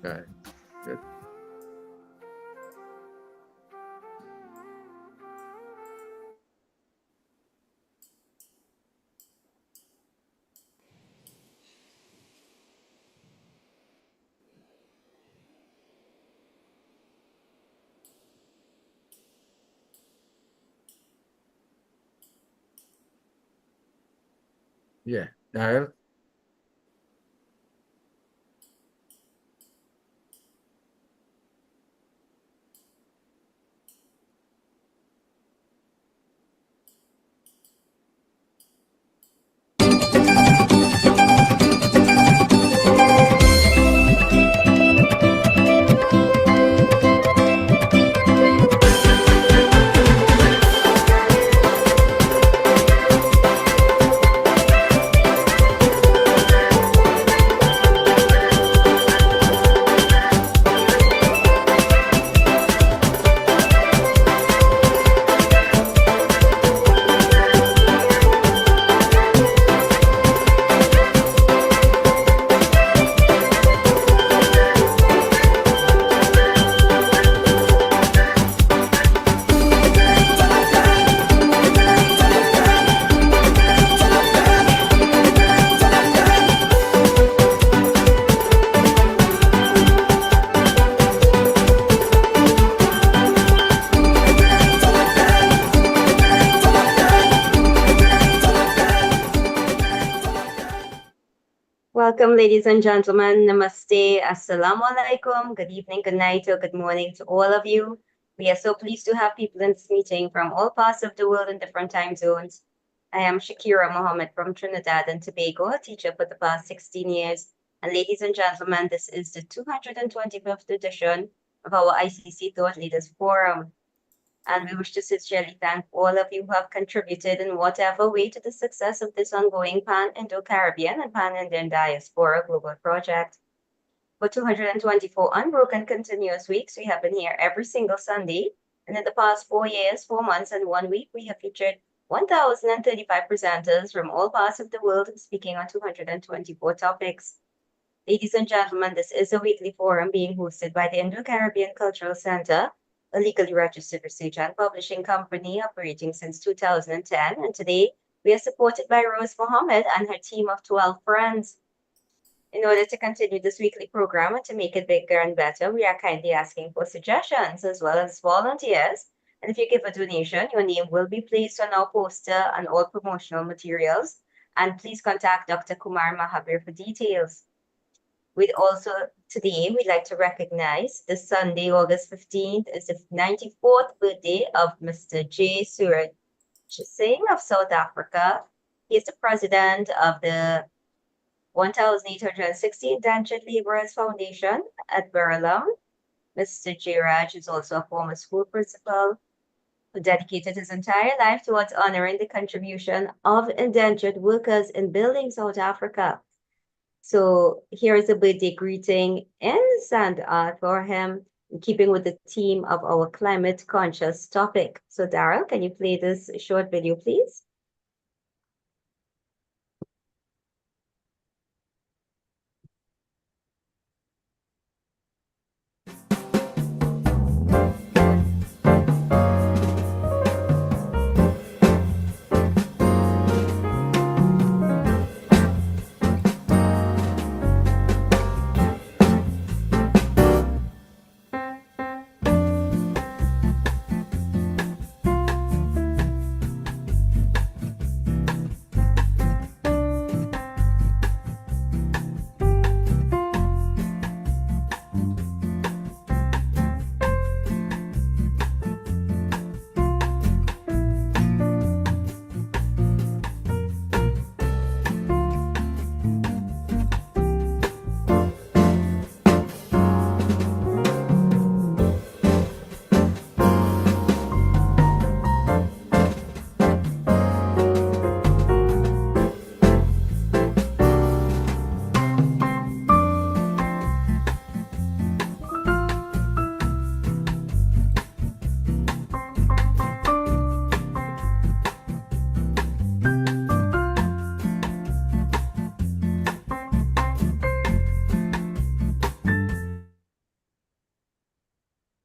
Okay. Good. Yeah. Now, Welcome, ladies and gentlemen. Namaste, assalamu alaikum. Good evening, good night, or good morning to all of you. We are so pleased to have people in this meeting from all parts of the world in different time zones. I am Shakira Mohammed from Trinidad and Tobago, a teacher for the past 16 years. And ladies and gentlemen, this is the 225th edition of our ICC Thought Leaders Forum. And we wish to sincerely thank all of you who have contributed in whatever way to the success of this ongoing Pan-Indo-Caribbean and Pan-Indian Diaspora global project. For 224 unbroken continuous weeks, we have been here every single Sunday. And in the past 4 years, 4 months, and 1 week, we have featured 1,035 presenters from all parts of the world speaking on 224 topics. Ladies and gentlemen, this is a weekly forum being hosted by the Indo-Caribbean Cultural Center, a legally registered research and publishing company operating since 2010. And today, we are supported by Rose Mohammed and her team of 12 friends. In order to continue this weekly program and to make it bigger and better, we are kindly asking for suggestions as well as volunteers. And if you give a donation, your name will be placed on our poster and all promotional materials. And please contact Dr. Kumar Mahabir for details. We'd like to recognize this Sunday, August 15th, is the 94th birthday of Mr. J. Suraj Singh of South Africa. He is the president of the 1860 Indentured Laborers Foundation at Verulam. Mr. J. Raj is also a former school principal who dedicated his entire life towards honoring the contribution of indentured workers in building South Africa. So here is a birthday greeting in sand art for him, in keeping with the theme of our climate conscious topic. So Daryl, can you play this short video, please?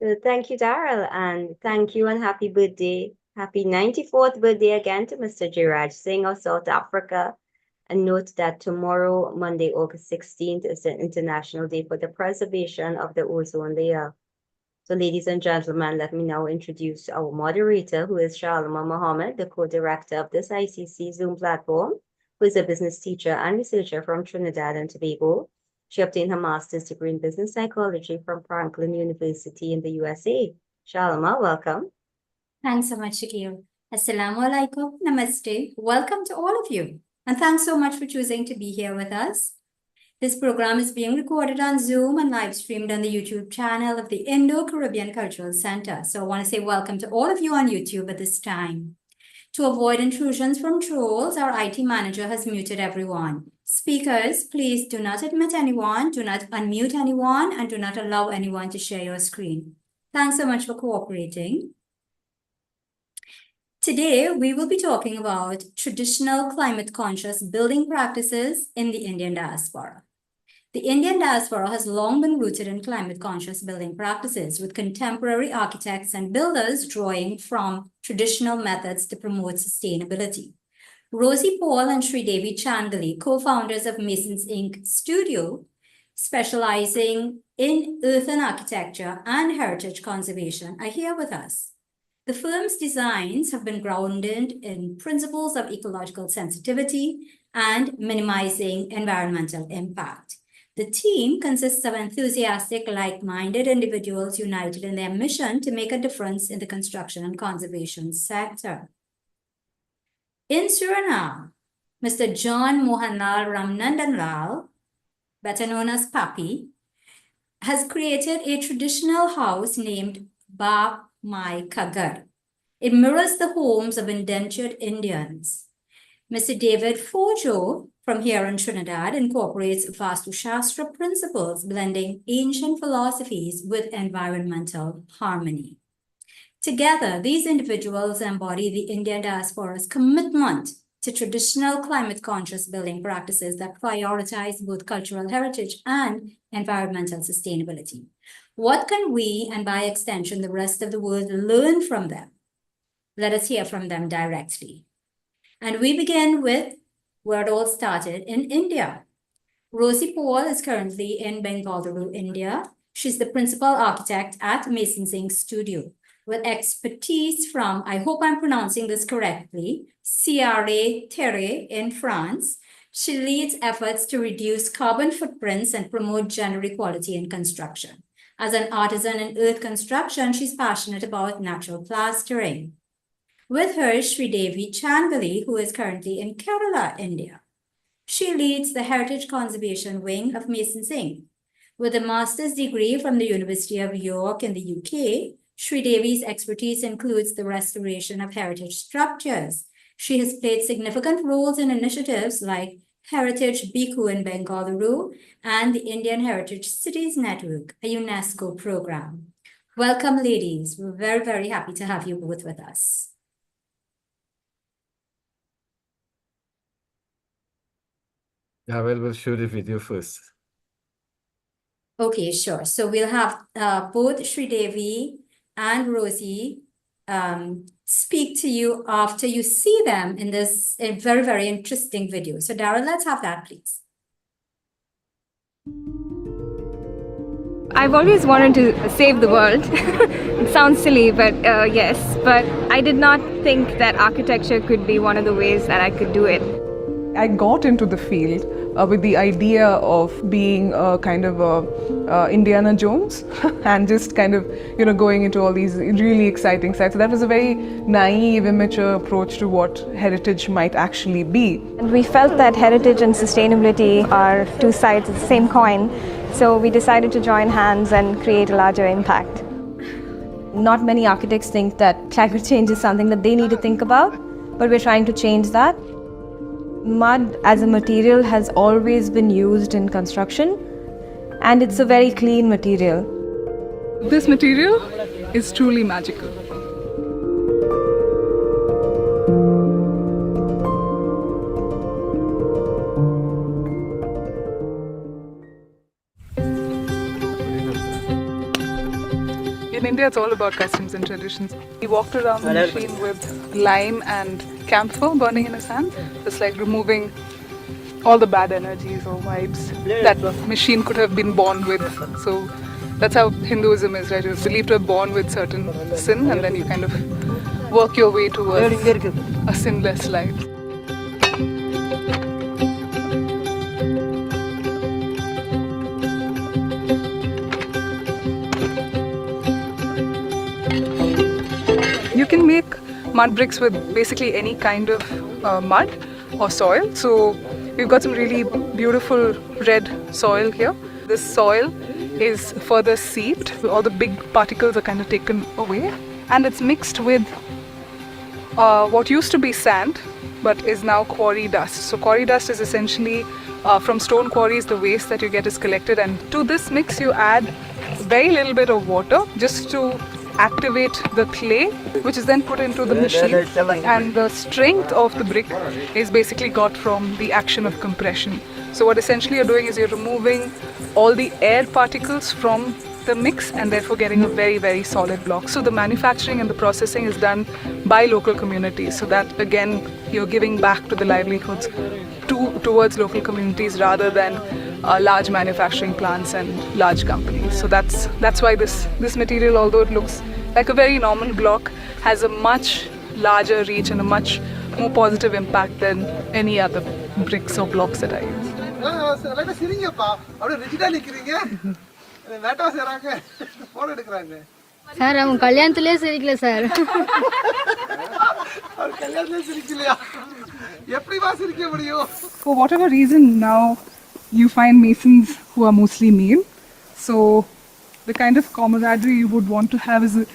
So thank you, Daryl, and thank you and happy birthday. Happy 94th birthday again to Mr. Jiraj Singh of South Africa. And note that tomorrow, Monday, August 16th, is the International Day for the Preservation of the Ozone Layer. So, ladies and gentlemen, let me now introduce our moderator, who is Shalima Mohammed, the co-director of this ICC Zoom platform, who is a business teacher and researcher from Trinidad and Tobago. She obtained her master's degree in business psychology from Franklin University in the USA. Shalima, welcome. Thanks so much, Shakil. Assalamu alaikum, namaste. Welcome to all of you. And thanks so much for choosing to be here with us. This program is being recorded on Zoom and live streamed on the YouTube channel of the Indo-Caribbean Cultural Center. So I want to say welcome to all of you on YouTube at this time. To avoid intrusions from trolls, our IT manager has muted everyone. Speakers, please do not admit anyone, do not unmute anyone, and do not allow anyone to share your screen. Thanks so much for cooperating. Today, we will be talking about traditional climate-conscious building practices in the Indian diaspora. The Indian diaspora has long been rooted in climate-conscious building practices, with contemporary architects and builders drawing from traditional methods to promote sustainability. Rosie Paul and Sridevi Changali, co-founders of Masons Inc. Studio, specializing in earthen architecture and heritage conservation, are here with us. The firm's designs have been grounded in principles of ecological sensitivity and minimizing environmental impact. The team consists of enthusiastic, like-minded individuals united in their mission to make a difference in the construction and conservation sector. In Suriname, Mr. John Mohanlal Ramnandanlal, better known as Papi, has created a traditional house named Ba Mai Kagar. It mirrors the homes of indentured Indians. Mr. David Fojo from here in Trinidad incorporates Vastu Shastra principles, blending ancient philosophies with environmental harmony. Together, these individuals embody the Indian diaspora's commitment to traditional climate-conscious building practices that prioritize both cultural heritage and environmental sustainability. What can we, and by extension, the rest of the world, learn from them? Let us hear from them directly. And we begin with where it all started in India. Rosie Paul is currently in Bengaluru, India. She's the principal architect at Masons Inc. Studio, with expertise from, I hope I'm pronouncing this correctly, CRA Terre in France. She leads efforts to reduce carbon footprints and promote gender equality in construction. As an artisan in earth construction, she's passionate about natural plastering. With her, Sridevi Changali, who is currently in Kerala, India. She leads the Heritage Conservation Wing of Masons Inc. With a master's degree from the University of York in the UK, Sridevi's expertise includes the restoration of heritage structures. She has played significant roles in initiatives like Heritage Bhikkhu in Bengaluru and the Indian Heritage Cities Network, a UNESCO program. Welcome, ladies. We're very, very happy to have you both with us. Yeah, well, we'll show the video first. Okay, sure. So we'll have both Sridevi and Rosie speak to you after you see them in this very, very interesting video. So Darren, let's have that, please. I've always wanted to save the world. It sounds silly, but yes. But I did not think that architecture could be one of the ways that I could do it. I got into the field with the idea of being a kind of Indiana Jones and just kind of, going into all these really exciting sites. So that was a very naive, immature approach to what heritage might actually be. And we felt that heritage and sustainability are two sides of the same coin. So we decided to join hands and create a larger impact. Not many architects think that climate change is something that they need to think about, but we're trying to change that. Mud as a material has always been used in construction, and it's a very clean material. This material is truly magical. in India, it's all about customs and traditions. He walked around the machine with lime and camphor burning in his hand, just like removing all the bad energies or vibes that the machine could have been born with. So that's how Hinduism is, right? You're believed to have born with certain sin, and then you kind of work your way towards a sinless life. You can make mud bricks with basically any kind of mud or soil. So we've got some really beautiful red soil here. This soil is further seeped. All the big particles are kind of taken away, and it's mixed with what used to be sand but is now quarry dust. So quarry dust is essentially from stone quarries, the waste that you get is collected, and to this mix you add very little bit of water just to activate the clay, which is then put into the machine, and the strength of the brick is basically got from the action of compression. So what essentially you're doing is you're removing all the air particles from the mix and therefore getting a very, very solid block. So the manufacturing and the processing is done by local communities, so that again you're giving back to the livelihoods towards local communities rather than large manufacturing plants and large companies. So that's why this material, although it looks like a very normal block, has a much larger reach and a much more positive impact than any other bricks or blocks that I use. Sir அவன் கல்யாணத்திலே சிரிக்கல sir. For whatever reason, now you find masons who are mostly male, so the kind of camaraderie you would want to have is a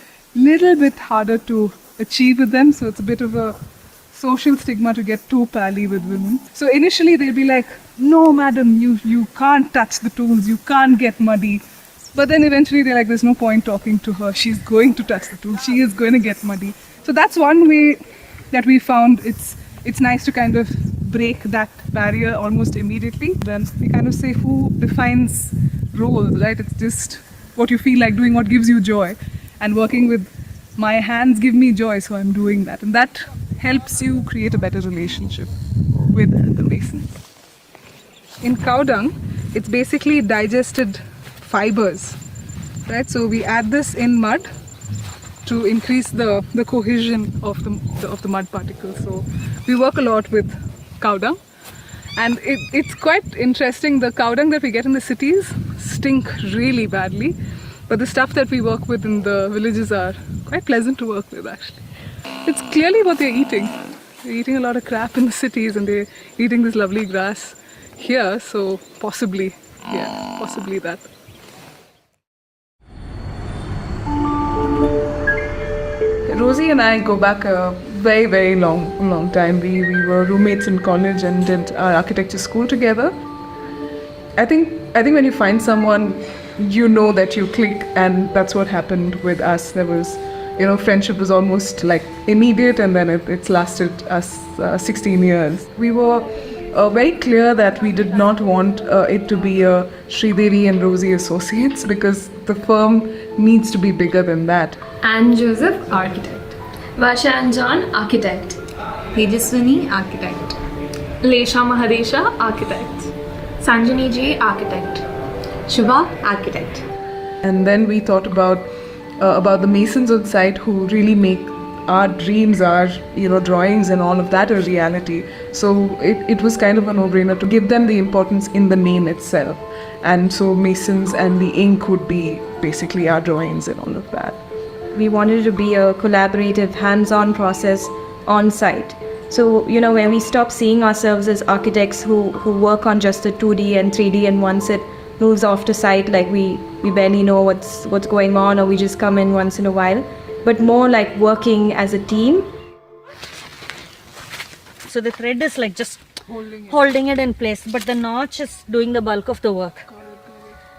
little bit harder to achieve with them. So it's a bit of a social stigma to get too pally with women. So initially they'll be like, no madam, you can't touch the tools, you can't get muddy. But then eventually they're like, there's no point talking to her, she's going to touch the tools, she is going to get muddy. So that's one way that we found it's nice to kind of break that barrier almost immediately. Then we kind of say who defines roles, right? It's just what you feel like doing, what gives you joy. And working with my hands give me joy, so I'm doing that. And that helps you create a better relationship with the mason. In cow dung, it's basically digested fibers, right? So we add this in mud to increase the cohesion of the mud particles. So we work a lot with cow dung, and it's quite interesting. The cow dung that we get in the cities stink really badly, but the stuff that we work with in the villages are quite pleasant to work with actually. It's clearly what they're eating. They're eating a lot of crap in the cities and they're eating this lovely grass here, so possibly that. Rosie and I go back a very, very long time. We were roommates in college and did our architecture school together. I think when you find someone, you know that you click, and that's what happened with us. There was, friendship was almost like immediate, and then it's lasted us 16 years. We were very clear that we did not want it to be a Sridevi and Rosie Associates, because the firm needs to be bigger than that. Anne Joseph, architect. Vasha and John, architect. Tejaswini, architect. Lesha Mahadesha, architect. Sanjani J, architect. Shiva, architect. And then we thought about the masons on site who really make our dreams, our drawings and all of that a reality. So it was kind of a no-brainer to give them the importance in the name itself. And so masons and the ink would be basically our drawings and all of that. We wanted it to be a collaborative, hands-on process on site. So, when we stop seeing ourselves as architects who work on just the 2D and 3D, and once it moves off to site, like we barely know what's going on, or we just come in once in a while, but more like working as a team. So the thread is like just holding it in place, but the notch is doing the bulk of the work.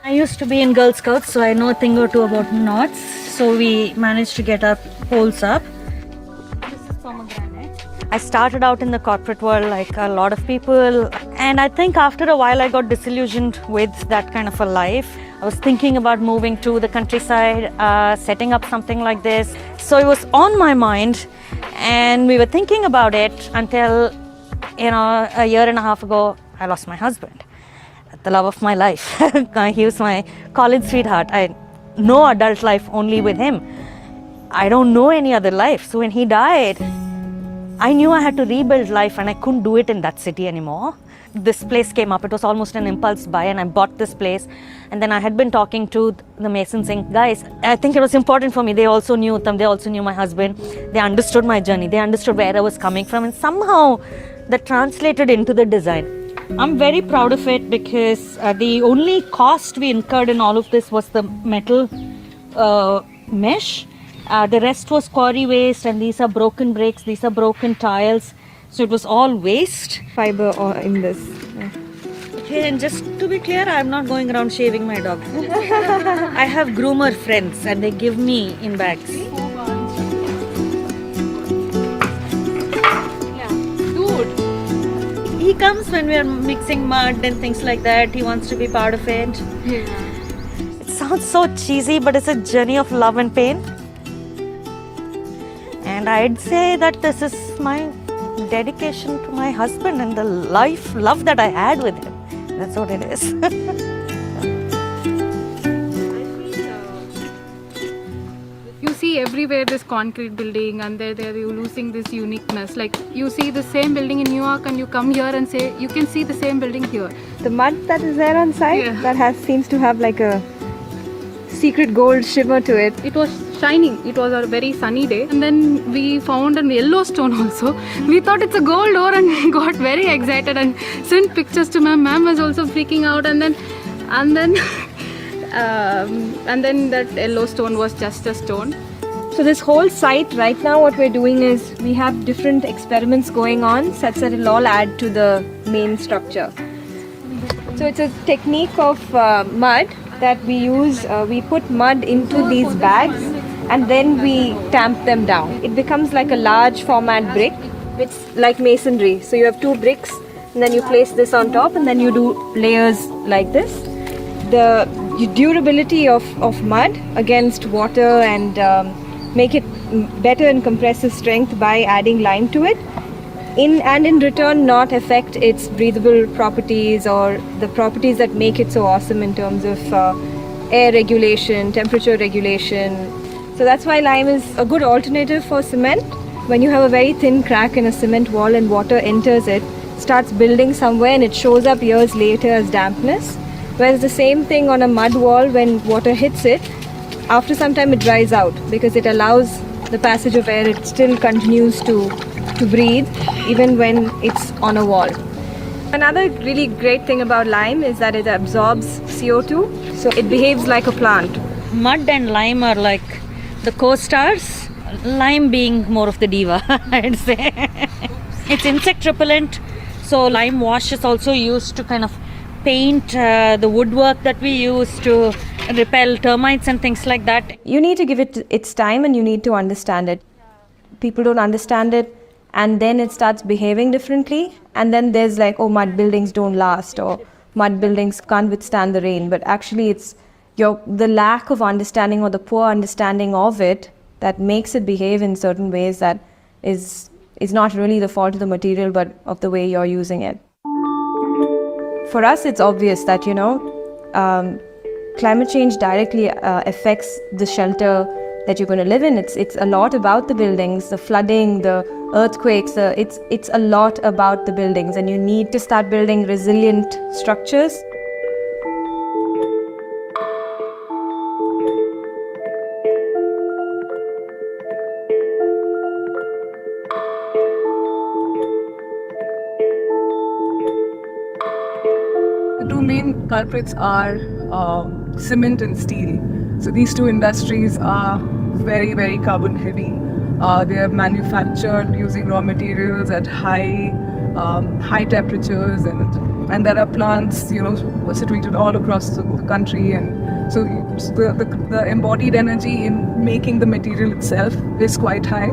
I used to be in Girl Scouts, so I know a thing or two about knots. So we managed to get our poles up. This is pomegranate. I started out in the corporate world like a lot of people, and I think after a while I got disillusioned with that kind of a life. I was thinking about moving to the countryside, setting up something like this. So it was on my mind, and we were thinking about it until, a year and a half ago, I lost my husband, the love of my life. He was my college sweetheart. I know adult life only with him. I don't know any other life. So when he died, I knew I had to rebuild life, and I couldn't do it in that city anymore. This place came up. It was almost an impulse buy, and I bought this place. And then I had been talking to the masons saying, guys, I think it was important for me. They also knew them. They also knew my husband. They understood my journey. They understood where I was coming from. And somehow that translated into the design. I'm very proud of it because the only cost we incurred in all of this was the metal mesh. The rest was quarry waste, and these are broken bricks, these are broken tiles. So it was all waste. Fiber or in this. Okay, and just to be clear, I'm not going around shaving my dog. I have groomer friends and they give me in bags. Yeah. Dude. He comes when we're mixing mud and things like that. He wants to be part of it. Yeah. It sounds so cheesy, but it's a journey of love and pain. And I'd say that this is my dedication to my husband and the love that I had with him. That's what it is. You see everywhere this concrete building, and there you're losing this uniqueness. Like you see the same building in New York, and you come here and say you can see the same building here. The mud that is there on site, Yeah. that seems to have like a secret gold shimmer to it. It was shining. It was a very sunny day, and then we found a yellow stone also. We thought it's a gold ore and we got very excited and sent pictures to ma'am. Ma'am was also freaking out, and then that yellow stone was just a stone. So this whole site right now, what we're doing is we have different experiments going on such that it'll all add to the main structure. So it's a technique of mud that we use. We put mud into these bags and then we tamp them down. It becomes like a large format brick. It's like masonry. So you have two bricks and then you place this on top and then you do layers like this. The durability of mud against water and make it better and compressive strength by adding lime to it. In return not affect its breathable properties or the properties that make it so awesome in terms of air regulation, temperature regulation. So that's why lime is a good alternative for cement. When you have a very thin crack in a cement wall and water enters it, starts building somewhere and it shows up years later as dampness. Whereas the same thing on a mud wall, when water hits it, after some time it dries out because it allows the passage of air. It still continues to breathe even when it's on a wall. Another really great thing about lime is that it absorbs CO2, so it behaves like a plant. Mud and lime are like the co-stars, lime being more of the diva, I'd say. It's insect repellent, so lime wash is also used to kind of paint the woodwork that we use to repel termites and things like that. You need to give it its time and you need to understand it. People don't understand it and then it starts behaving differently, and then there's like, oh, mud buildings don't last or mud buildings can't withstand the rain, but actually it's the lack of understanding or the poor understanding of it that makes it behave in certain ways that is not really the fault of the material but of the way you're using it. For us, it's obvious that, climate change directly affects the shelter that you're going to live in. It's a lot about the buildings, the flooding, the earthquakes. It's a lot about the buildings, and you need to start building resilient structures. The two main culprits are cement and steel. So these two industries are very, very carbon heavy. They are manufactured using raw materials at high temperatures, and there are plants, situated all across the country, and so the embodied energy in making the material itself is quite high.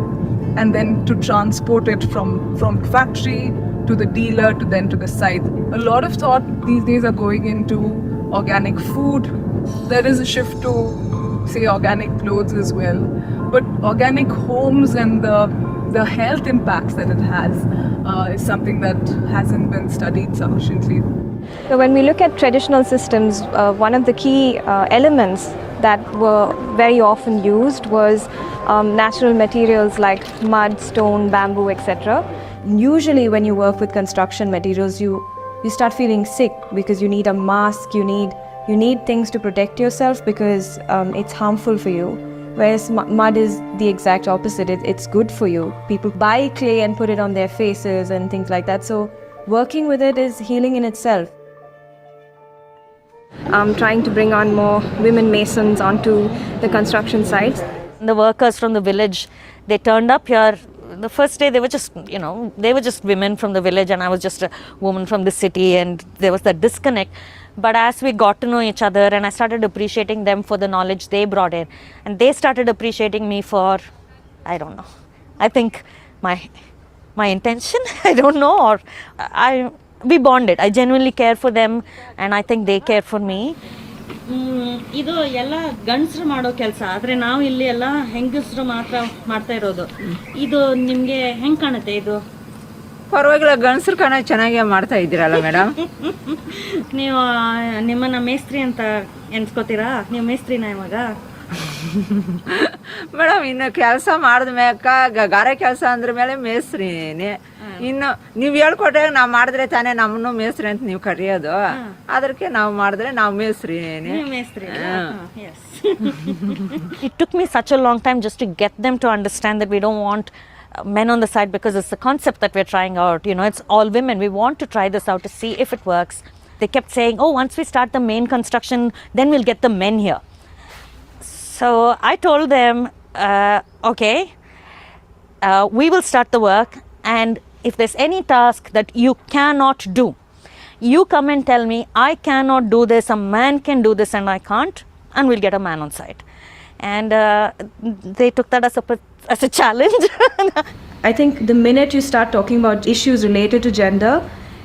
and then to transport it from factory to the dealer to then to the site. A lot of thought these days are going into organic food. There is a shift to, say, organic clothes as well. But organic homes and the health impacts that it has is something that hasn't been studied sufficiently. So when we look at traditional systems, one of the key elements that were very often used was natural materials like mud, stone, bamboo, etc. Usually when you work with construction materials, you start feeling sick because you need a mask, you need things to protect yourself because it's harmful for you. Whereas mud is the exact opposite, it's good for you. People buy clay and put it on their faces and things like that. So working with it is healing in itself. Trying to bring on more women masons onto the construction sites. The workers from the village, they turned up here. The first day they were just, they were just women from the village and I was just a woman from the city, and there was that disconnect. But as we got to know each other and I started appreciating them for the knowledge they brought in, and they started appreciating me for, I don't know, I think my intention, I don't know, or we bonded. I genuinely care for them and I think they care for me. ಇದು ಎಲ್ಲ ಗಂಡಸರು ಮಾಡೋ ಕೆಲಸ, ಆದರೆ ನಾವು ಇಲ್ಲಿ ಎಲ್ಲ ಹೆಂಗಸರು ಮಾತ್ರ ಮಾಡ್ತಾ ಇರೋದು. ಇದು ನಿಮಗೆ ಹೆಂಗೆ ಕಾಣುತ್ತೆ? ಇದು ಪರವಾಗಿಲ್ಲ, ಗಂಡಸರು ಕಾಣ ಚೆನ್ನಾಗೇ ಮಾಡ್ತಾ ಇದ್ದೀರಲ್ಲ ಮೇಡಮ್. ನೀವು ನಿಮ್ಮನ್ನ ಮೇಸ್ತ್ರಿ ಅಂತ ಎನ್ಸ್ಕೋತೀರಾ? ನೀವು ಮೇಸ್ತ್ರಿನ ಇವಾಗ? ಮೇಡಮ್ ಇನ್ನು ಕೆಲಸ ಮಾಡಿದ ಮೇಕ ಗಾರೆ ಕೆಲಸ ಅಂದ್ರ ಮೇಲೆ ಮೇಸ್ತ್ರಿನೇ. ಇನ್ನು ನೀವು ಹೇಳ್ಕೊಟ್ಟಾಗ ನಾವು ಮಾಡಿದ್ರೆ ತಾನೇ ನಮ್ಮನ್ನು ಮೇಸ್ತ್ರಿ ಅಂತ ನೀವು ಕರೆಯೋದು. ಅದಕ್ಕೆ ನಾವು ಮಾಡಿದ್ರೆ ನಾವು ಮೇಸ್ತ್ರಿನೇ. Yes. It took me such a long time just to get them to understand that we don't want men on the side, because it's the concept that we're trying out. It's all women. We want to try this out to see if it works. They kept saying, oh, once we start the main construction, then we'll get the men here. So I told them, okay, we will start the work, and if there's any task that you cannot do, you come and tell me, I cannot do this, a man can do this and I can't, and we'll get a man on site. And they took that as a challenge. I think the minute you start talking about issues related to gender,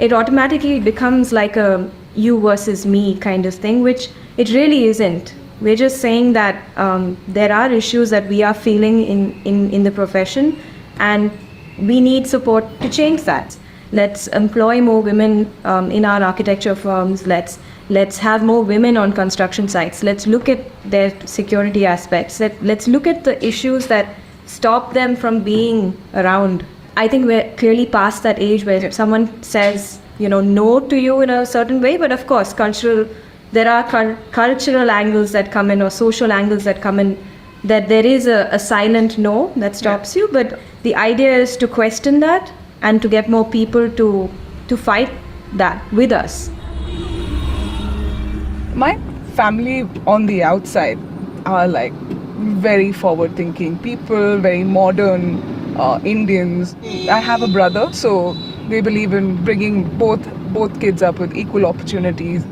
it automatically becomes like a you versus me kind of thing, which it really isn't. We're just saying that there are issues that we are feeling in the profession, and we need support to change that. Let's employ more women in our architecture firms. Let's have more women on construction sites. Let's look at their security aspects. Let's look at the issues that stop them from being around. I think we're clearly past that age where someone says, no to you in a certain way, but of course, there are cultural angles that come in, or social angles that come in, that there is a silent no that stops you. But the idea is to question that and to get more people to fight that with us. My family on the outside are like very forward thinking people, very modern Indians. I have a brother, so they believe in bringing both kids up with equal opportunities.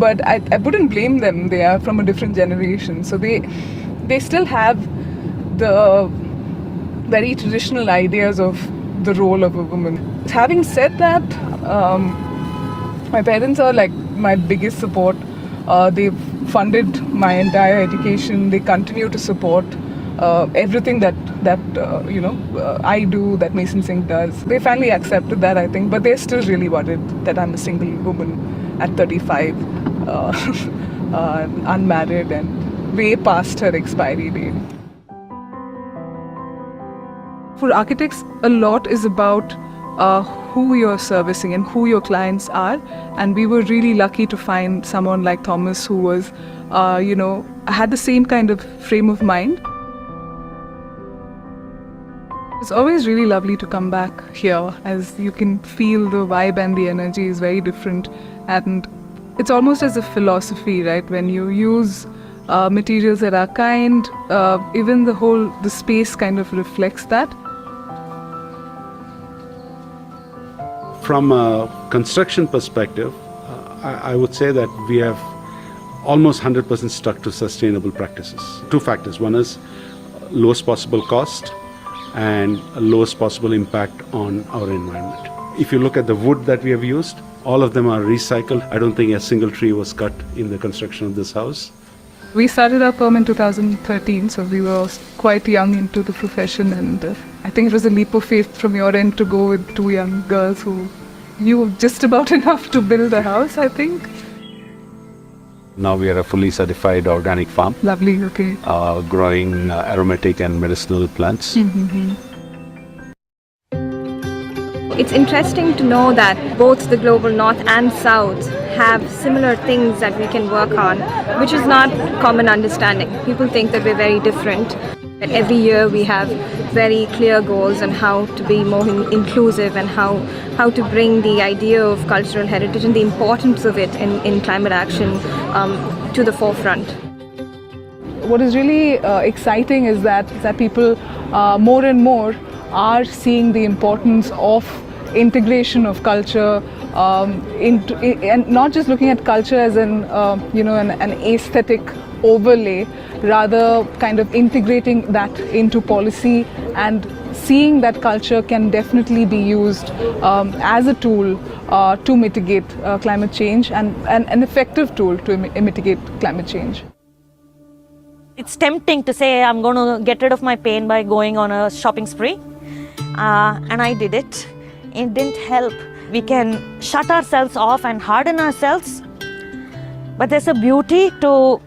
But I wouldn't blame them. They are from a different generation, so they still have the very traditional ideas of the role of a woman. Having said that, my parents are like my biggest support. They've funded my entire education. They continue to support everything that I do, that Mason Singh does. They finally accepted that, I think, but they're still really worried that I'm a single woman at 35, unmarried and way past her expiry date. For architects, a lot is about who you're servicing and who your clients are, and we were really lucky to find someone like Thomas who was, had the same kind of frame of mind. It's always really lovely to come back here, as you can feel the vibe and the energy is very different, and it's almost as a philosophy, right? When you use materials that are kind, even the space kind of reflects that. From a construction perspective, I would say that we have almost 100% stuck to sustainable practices. Two factors. One is lowest possible cost, and lowest possible impact on our environment. If you look at the wood that we have used, all of them are recycled. I don't think a single tree was cut in the construction of this house. We started our firm in 2013, so we were quite young into the profession, and I think it was a leap of faith from your end to go with two young girls who knew just about enough to build a house, I think. Now we are a fully certified organic farm, Lovely, okay. growing aromatic and medicinal plants. It's interesting to know that both the global north and south have similar things that we can work on, which is not common understanding. People think that we're very different. And every year we have very clear goals on how to be more inclusive and how to bring the idea of cultural heritage and the importance of it in climate action to the forefront. What is really exciting is that people more and more are seeing the importance of integration of culture and not just looking at culture as an aesthetic overlay, rather kind of integrating that into policy and seeing that culture can definitely be used as a tool to mitigate climate change and an effective tool to mitigate climate change. It's tempting to say I'm going to get rid of my pain by going on a shopping spree. And I did it. It didn't help. We can shut ourselves off and harden ourselves, but there's a beauty to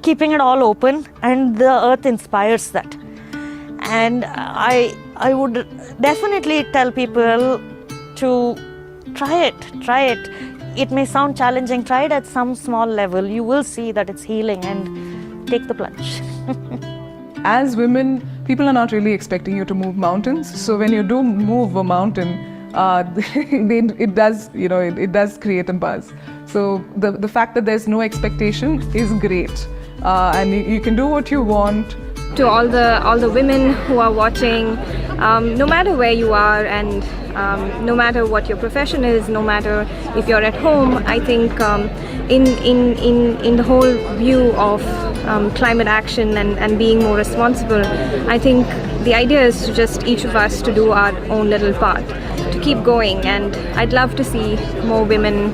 keeping it all open, and the earth inspires that. And I would definitely tell people to try it. It may sound challenging, try it at some small level. You will see that it's healing, and take the plunge. As women, people are not really expecting you to move mountains. So when you do move a mountain, it does create a buzz. So the fact that there's no expectation is great, and you can do what you want. To all the women who are watching, no matter where you are and no matter what your profession is, no matter if you're at home, I think in the whole view of climate action and being more responsible, I think the idea is to just each of us to do our own little part, to keep going. And I'd love to see more women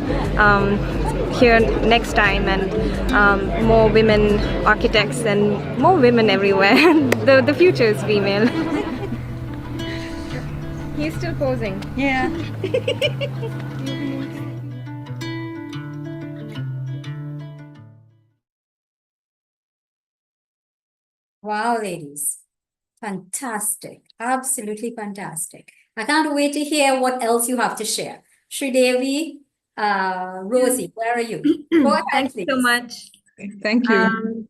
here next time, and more women architects and more women everywhere. The future is female. He's still posing. Yeah. Wow, ladies. Fantastic. Absolutely fantastic. I can't wait to hear what else you have to share. Sridevi, Rosie, where are you? Go ahead, Thank you so please. much. Thank you.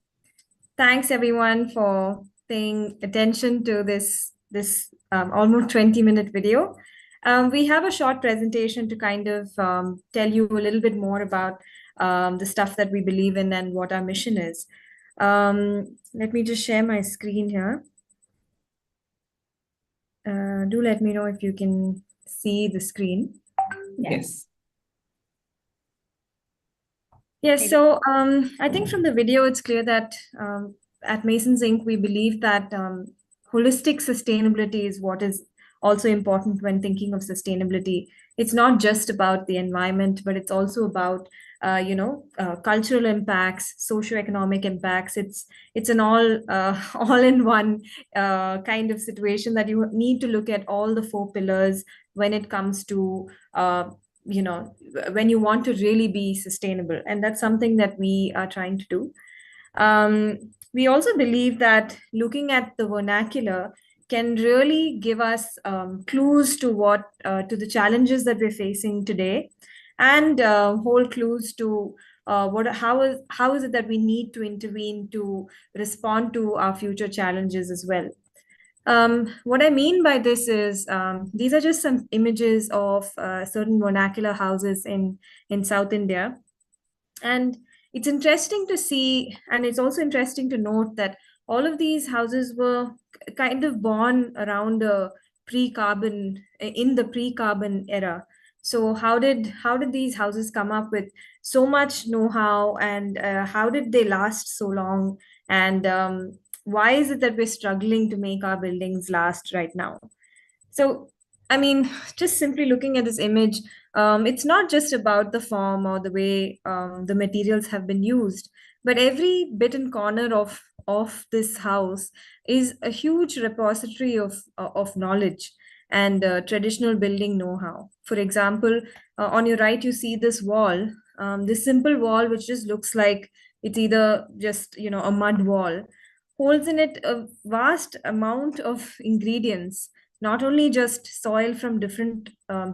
Thanks everyone for paying attention to this almost 20-minute video. We have a short presentation to kind of tell you a little bit more about the stuff that we believe in and what our mission is. Let me just share my screen here. Do let me know if you can see the screen. Yes. Yes, so I think from the video, it's clear that at Masons Inc., we believe that holistic sustainability is what is also important when thinking of sustainability. It's not just about the environment, but it's also about cultural impacts, socioeconomic impacts. It's an all-in-one kind of situation that you need to look at all the 4 pillars when it comes to when you want to really be sustainable, and that's something that we are trying to do. We also believe that looking at the vernacular can really give us clues to to the challenges that we're facing today, and whole clues to how is it that we need to intervene to respond to our future challenges as well. What I mean by this is these are just some images of certain vernacular houses in South India. And it's interesting to see, and it's also interesting to note that all of these houses were kind of born around in the pre-carbon era. So how did these houses come up with so much know-how, and how did they last so long? And why is it that we're struggling to make our buildings last right now? So, I mean, just simply looking at this image, it's not just about the form or the way the materials have been used, but every bit and corner of this house is a huge repository of knowledge and traditional building know-how. For example, on your right, you see this wall, this simple wall, which just looks like it's either just, a mud wall, holds in it a vast amount of ingredients, not only just soil from different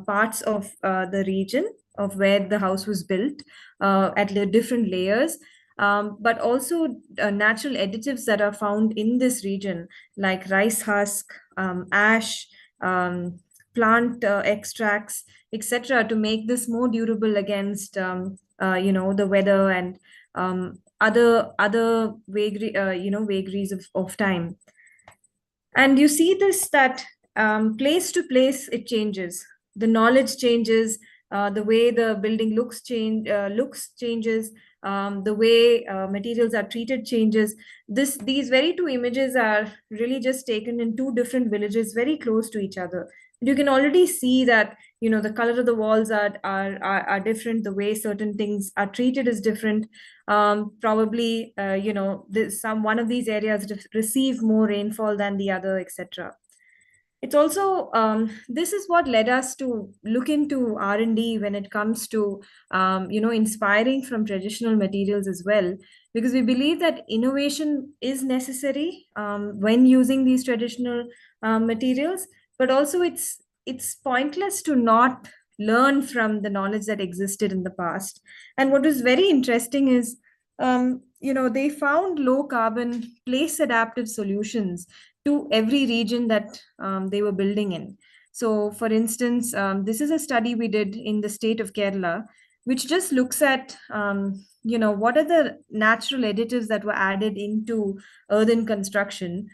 parts of the region of where the house was built at the different layers, but also natural additives that are found in this region, like rice husk, ash, plant extracts, etc., to make this more durable against the weather and other vagaries of time. And you see this that place to place it changes, the knowledge changes, the way the building looks changes, the way materials are treated changes. These very two images are really just taken in two different villages very close to each other. You can already see that the color of the walls are different, the way certain things are treated is different. Probably one of these areas receive more rainfall than the other, etc. It's also this is what led us to look into R&D when it comes to inspiring from traditional materials as well, because we believe that innovation is necessary when using these traditional materials, but also it's pointless to not learn from the knowledge that existed in the past. And what was very interesting is they found low carbon place adaptive solutions to every region that they were building in. So, for instance, this is a study we did in the state of Kerala, which just looks at what are the natural additives that were added into earthen construction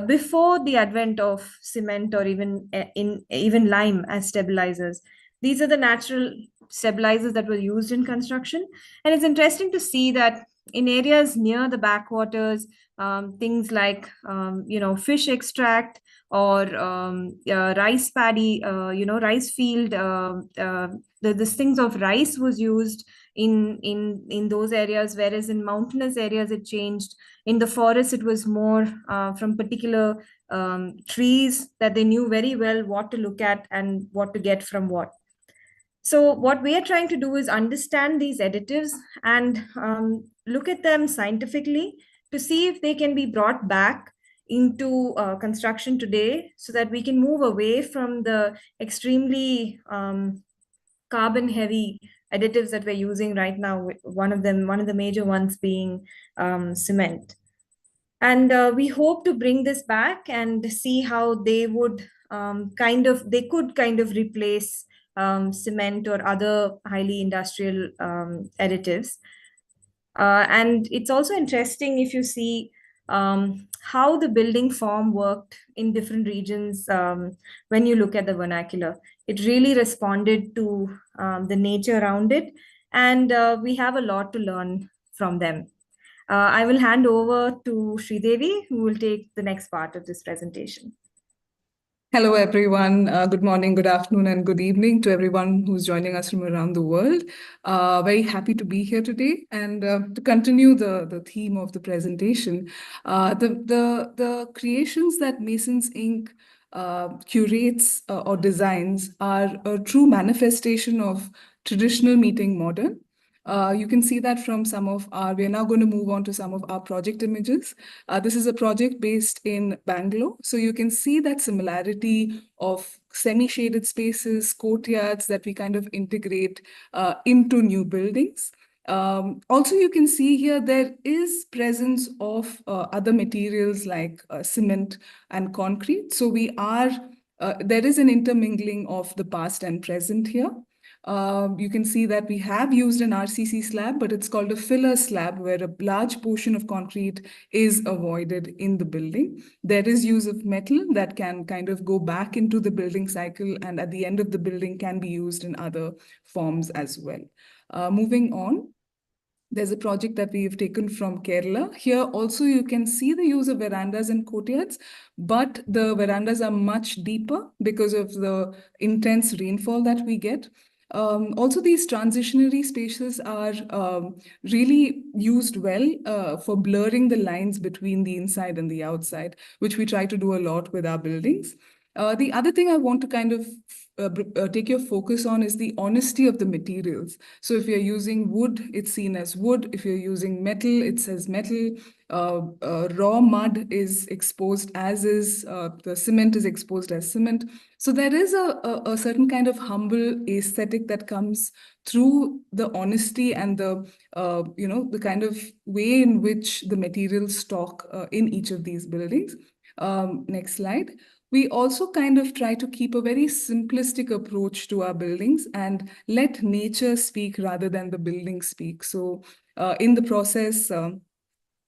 before the advent of cement or even lime as stabilizers. These are the natural stabilizers that were used in construction, and it's interesting to see that in areas near the backwaters, things like fish extract or rice paddy, rice field, the things of rice was used in those areas, whereas in mountainous areas it changed. In the forest, it was more from particular trees that they knew very well what to look at and what to get from what. So what we are trying to do is understand these additives and look at them scientifically to see if they can be brought back into construction today, so that we can move away from the extremely carbon heavy additives that we're using right now. One of the major ones being cement. And we hope to bring this back and see how they would they could replace cement or other highly industrial additives. And it's also interesting if you see how the building form worked in different regions when you look at the vernacular. It really responded to the nature around it, and we have a lot to learn from them. I will hand over to Sridevi, who will take the next part of this presentation. Hello, everyone. Good morning, good afternoon, and good evening to everyone who's joining us from around the world. Very happy to be here today, and to continue the theme of the presentation. The creations that Masons Inc. Curates or designs are a true manifestation of traditional meeting modern. You can see that from we're now going to move on to some of our project images. This is a project based in Bangalore. So you can see that similarity of semi-shaded spaces, courtyards that we kind of integrate into new buildings. Also, you can see here there is presence of other materials like cement and concrete. So there is an intermingling of the past and present here. You can see that we have used an RCC slab, but it's called a filler slab, where a large portion of concrete is avoided in the building. There is use of metal that can kind of go back into the building cycle, and at the end of the building can be used in other forms as well. Moving on. There's a project that we've taken from Kerala. Here also you can see the use of verandas and courtyards, but the verandas are much deeper because of the intense rainfall that we get. Also, these transitionary spaces are really used well for blurring the lines between the inside and the outside, which we try to do a lot with our buildings. The other thing I want to kind of take your focus on is the honesty of the materials. So if you're using wood, it's seen as wood. If you're using metal, it says metal. Raw mud is exposed as is. The cement is exposed as cement. So there is a certain kind of humble aesthetic that comes through the honesty and the the kind of way in which the materials stock in each of these buildings. Next slide. We also kind of try to keep a very simplistic approach to our buildings and let nature speak rather than the building speak. So in the process,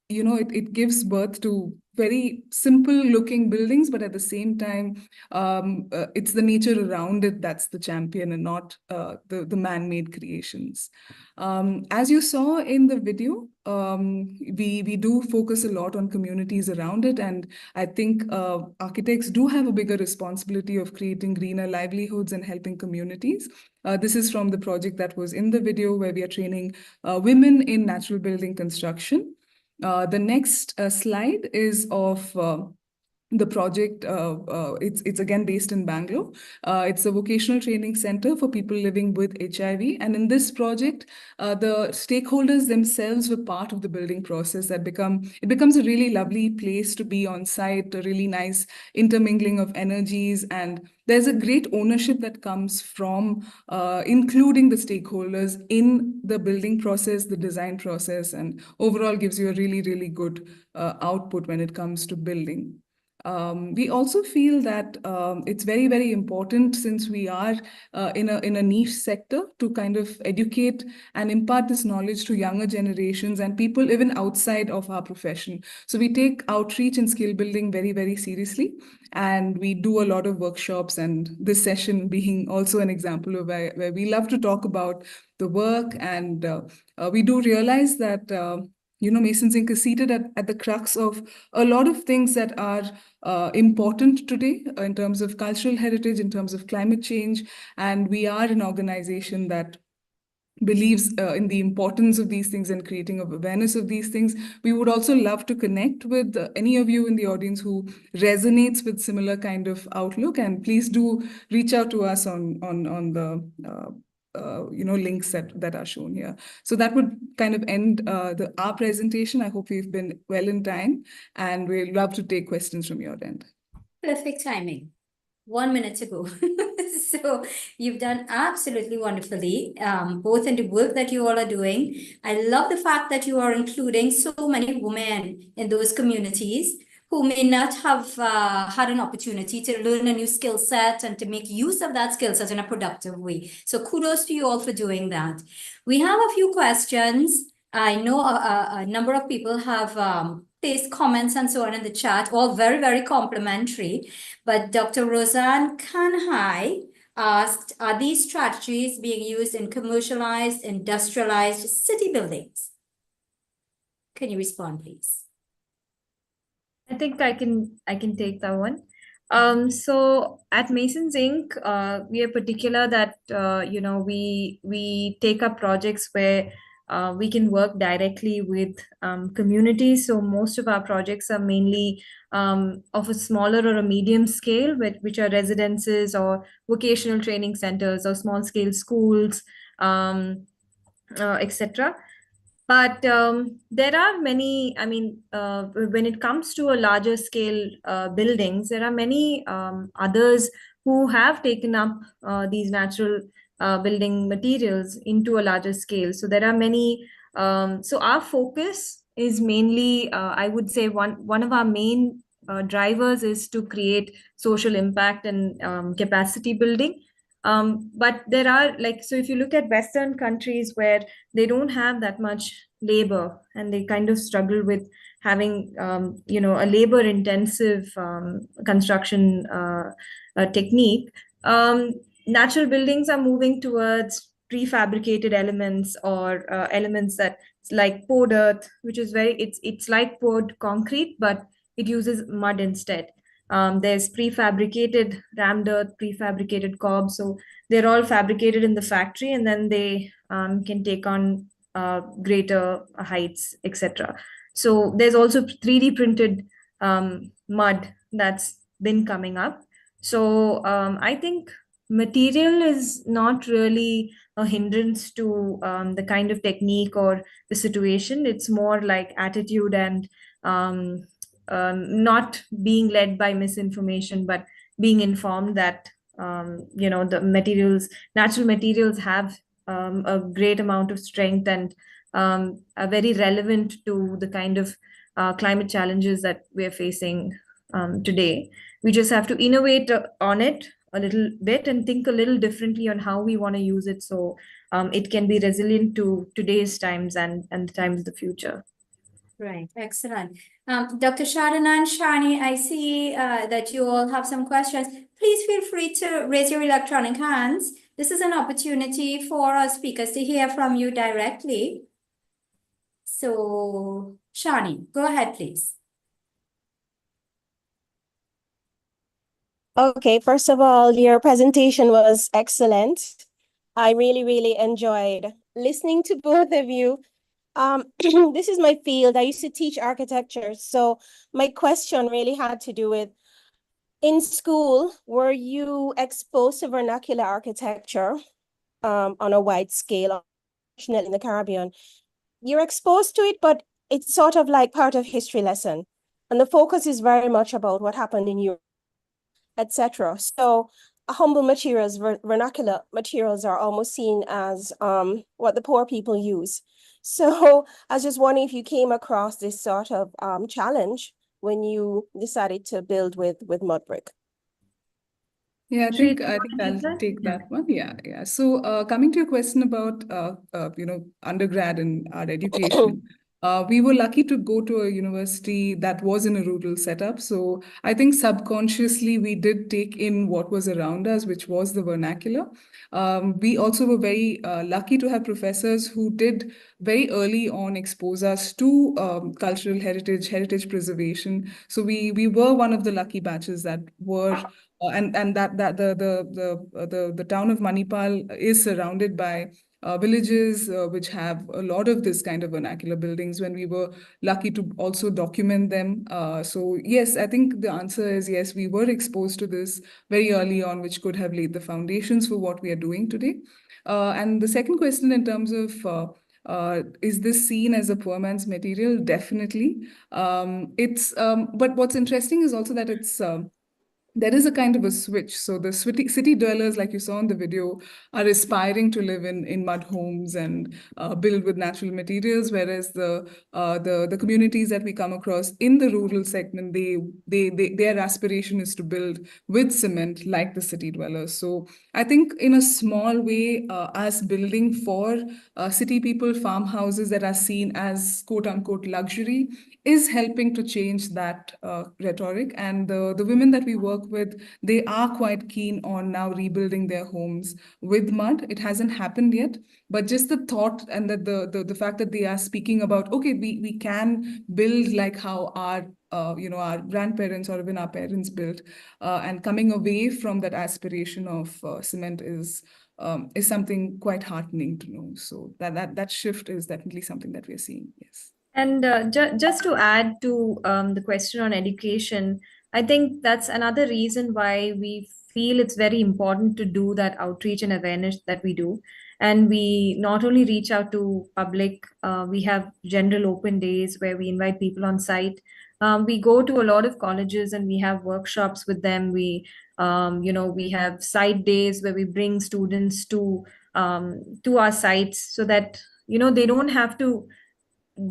it gives birth to very simple looking buildings, but at the same time, it's the nature around it that's the champion and not the man-made creations. As you saw in the video, we do focus a lot on communities around it. And I think architects do have a bigger responsibility of creating greener livelihoods and helping communities. This is from the project that was in the video where we are training women in natural building construction. The next slide is of the project. It's again based in Bangalore. It's a vocational training center for people living with HIV. And in this project, the stakeholders themselves were part of the building process. It becomes a really lovely place to be on site, a really nice intermingling of energies. And there's a great ownership that comes from including the stakeholders in the building process, the design process, and overall gives you a really, really good output when it comes to building. We also feel that it's very, very important, since we are in a niche sector, to kind of educate and impart this knowledge to younger generations and people even outside of our profession. So we take outreach and skill building very, very seriously. And we do a lot of workshops, and this session being also an example of where we love to talk about the work. And we do realize that Masons Inc. is seated at the crux of a lot of things that are important today in terms of cultural heritage, in terms of climate change. And we are an organization that believes in the importance of these things and creating of awareness of these things. We would also love to connect with any of you in the audience who resonates with similar kind of outlook. And please do reach out to us on the links that are shown here. So that would kind of end our presentation. I hope we've been well in time, and we'd love to take questions from your end. Perfect timing. 1 minute to go. So you've done absolutely wonderfully, both in the work that you all are doing. I love the fact that you are including so many women in those communities who may not have had an opportunity to learn a new skill set and to make use of that skill set in a productive way. So kudos to you all for doing that. We have a few questions. I know a number of people have placed comments and so on in the chat, all very, very complimentary. But Dr. Roseanne Kanhai asked, are these strategies being used in commercialized, industrialized city buildings? Can you respond, please? I think I can take that one. So at Masons Inc., we are particular that we take up projects where we can work directly with communities. So most of our projects are mainly of a smaller or a medium scale, which are residences or vocational training centers or small scale schools, etc. But there are many, when it comes to a larger scale buildings, there are many others who have taken up these natural building materials into a larger scale. So there are many, so our focus is mainly, I would say one of our main drivers is to create social impact and capacity building. But there are so if you look at Western countries where they don't have that much labor and they kind of struggle with having, a labor intensive construction technique, natural buildings are moving towards prefabricated elements or elements that like poured earth, which is it's like poured concrete, but it uses mud instead. There's prefabricated rammed earth, prefabricated cob. So they're all fabricated in the factory, and then they can take on greater heights, etc. So there's also 3D printed mud that's been coming up. So I think material is not really a hindrance to the kind of technique or the situation. It's more like attitude and not being led by misinformation, but being informed that the natural materials have a great amount of strength and are very relevant to the kind of climate challenges that we're facing today. We just have to innovate on it a little bit and think a little differently on how we want to use it, so it can be resilient to today's times and the times of the future. Right, excellent. Dr. Shadana and Shani, I see that you all have some questions. Please feel free to raise your electronic hands. This is an opportunity for our speakers to hear from you directly. So, Shani, go ahead, please. Okay, first of all, your presentation was excellent. I really, really enjoyed listening to both of you. This is my field. I used to teach architecture. So my question really had to do with, in school, were you exposed to vernacular architecture on a wide scale, in the Caribbean? You're exposed to it, but it's sort of like part of history lesson. And the focus is very much about what happened in Europe, etc. So humble materials, vernacular materials are almost seen as what the poor people use. So I was just wondering if you came across this sort of challenge when you decided to build with mud brick. Yeah, I think I'll take that one. Yeah. So coming to your question about undergrad and our education, we were lucky to go to a university that was in a rural setup. So I think subconsciously we did take in what was around us, which was the vernacular. We also were very lucky to have professors who did very early on expose us to cultural heritage preservation. So we were one of the lucky batches that were. And that the town of Manipal is surrounded by villages which have a lot of this kind of vernacular buildings, when we were lucky to also document them. So yes, I think the answer is yes, we were exposed to this very early on, which could have laid the foundations for what we are doing today. And the second question in terms of is this seen as a poor man's material? Definitely. But what's interesting is also that there is a kind of a switch. So the city dwellers, like you saw in the video, are aspiring to live in mud homes and build with natural materials, whereas the communities that we come across in the rural segment, their aspiration is to build with cement like the city dwellers. So I think in a small way, us building for city people, farmhouses that are seen as quote unquote luxury, is helping to change that rhetoric. And the women that we work with, they are quite keen on now rebuilding their homes with mud. It hasn't happened yet, but just the thought and the fact that they are speaking about, okay, we can build like how our our grandparents or even our parents built, and coming away from that aspiration of cement is something quite heartening to know. So that shift is definitely something that we are seeing. Yes. And just to add to the question on education, I think that's another reason why we feel it's very important to do that outreach and awareness that we do. And we not only reach out to public, we have general open days where we invite people on site. We go to a lot of colleges and we have workshops with them. We have site days where we bring students to our sites, so that they don't have to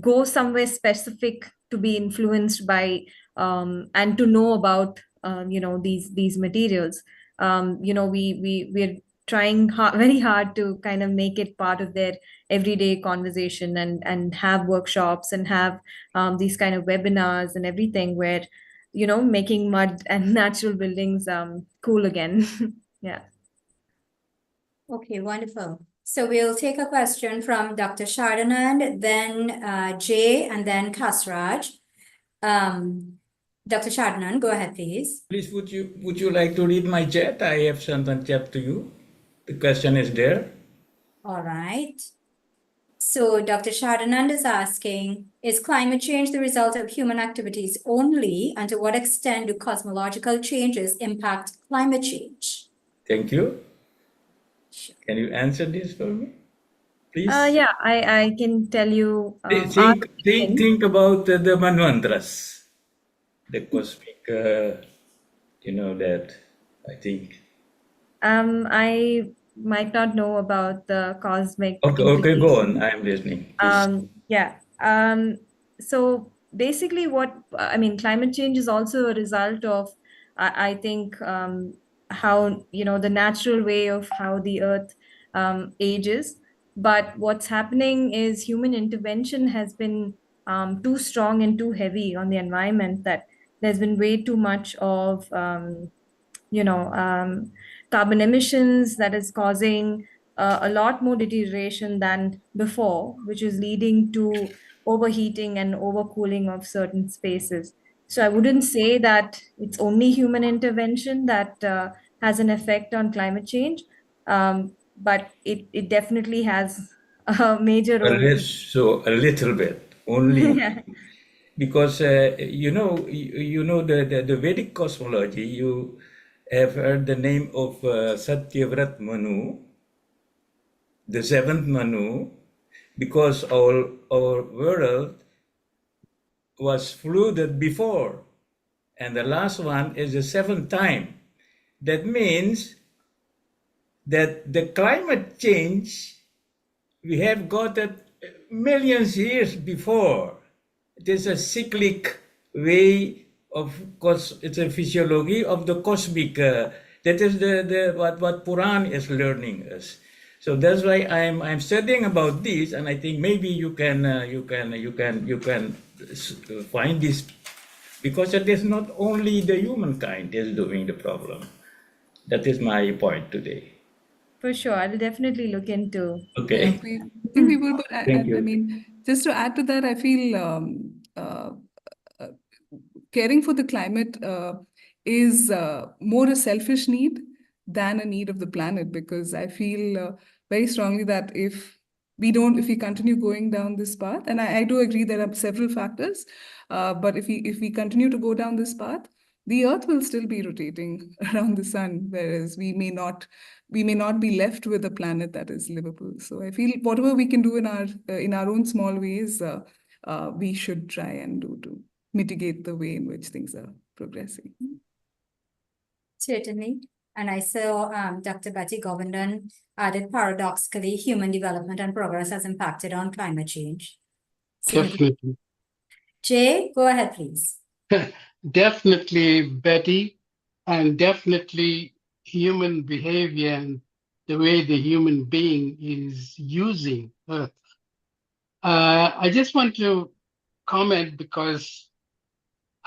go somewhere specific to be influenced by and to know about these materials. We're trying very hard to kind of make it part of their everyday conversation, and have workshops and have these kind of webinars and everything, where making mud and natural buildings cool again. Yeah. Okay, wonderful. So we'll take a question from Dr. Shardanand, then Jay, and then Kasraj. Dr. Shardanand, go ahead, please. Please, would you like to read my chat? I have sent a chat to you. The question is there. All right. So Dr. Shardanand is asking, is climate change the result of human activities only, and to what extent do cosmological changes impact climate change? Thank you. Can you answer this for me, please? Yeah, I can tell you. Think about the Manvantras, the cosmic, that I think. I might not know about the cosmic. Okay, go on. I'm listening. Yeah. So basically, climate change is also a result of, I think, how the natural way of how the Earth ages. But what's happening is human intervention has been too strong and too heavy on the environment, that there's been way too much of carbon emissions that is causing a lot more deterioration than before, which is leading to overheating and overcooling of certain spaces. So I wouldn't say that it's only human intervention that has an effect on climate change, but it definitely has a major role. So a little bit only. Yeah. Because the Vedic cosmology, you have heard the name of Satyavrat Manu, the seventh Manu, because our world was flooded before, and the last one is the seventh time. That means that the climate change we have got it millions years before. It is a cyclic way of course. It's a physiology of the cosmic. That is what Puran is learning us. So that's why I'm studying about this, and I think maybe you can find this, because it is not only the humankind is doing the problem. That is my point today. For sure, I'll definitely look into. Okay. I think we will, but Thank you. I mean, just to add to that, I feel caring for the climate is more a selfish need than a need of the planet, because I feel very strongly that if we continue going down this path, and I do agree there are several factors, but if we continue to go down this path, the Earth will still be rotating around the sun, whereas we may not be left with a planet that is livable. So I feel whatever we can do in our own small ways, we should try and do to mitigate the way in which things are progressing. Certainly. And I saw Dr. Betty Govindan added, paradoxically, human development and progress has impacted on climate change. Definitely. Jay, go ahead, please. Definitely, Betty, and definitely human behavior and the way the human being is using Earth. I just want to comment because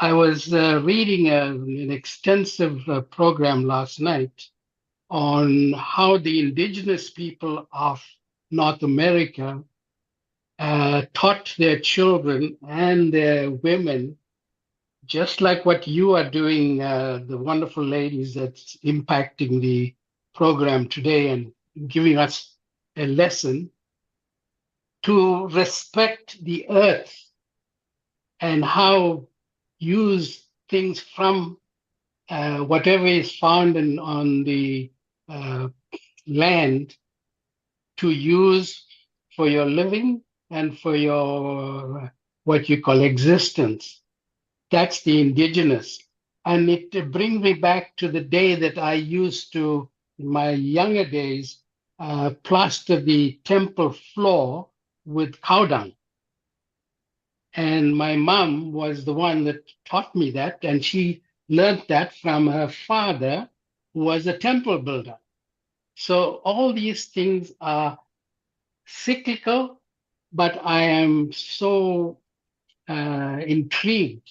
I was reading an extensive program last night on how the indigenous people of North America taught their children and their women, just like what you are doing, the wonderful ladies that's impacting the program today and giving us a lesson to respect the earth and how use things from whatever is found on the land to use for your living and for your what you call existence. That's the indigenous. And it brings me back to the day that I used to, in my younger days, plaster the temple floor with cow dung. And my mom was the one that taught me that, and she learned that from her father, who was a temple builder. So all these things are cyclical, but I am so intrigued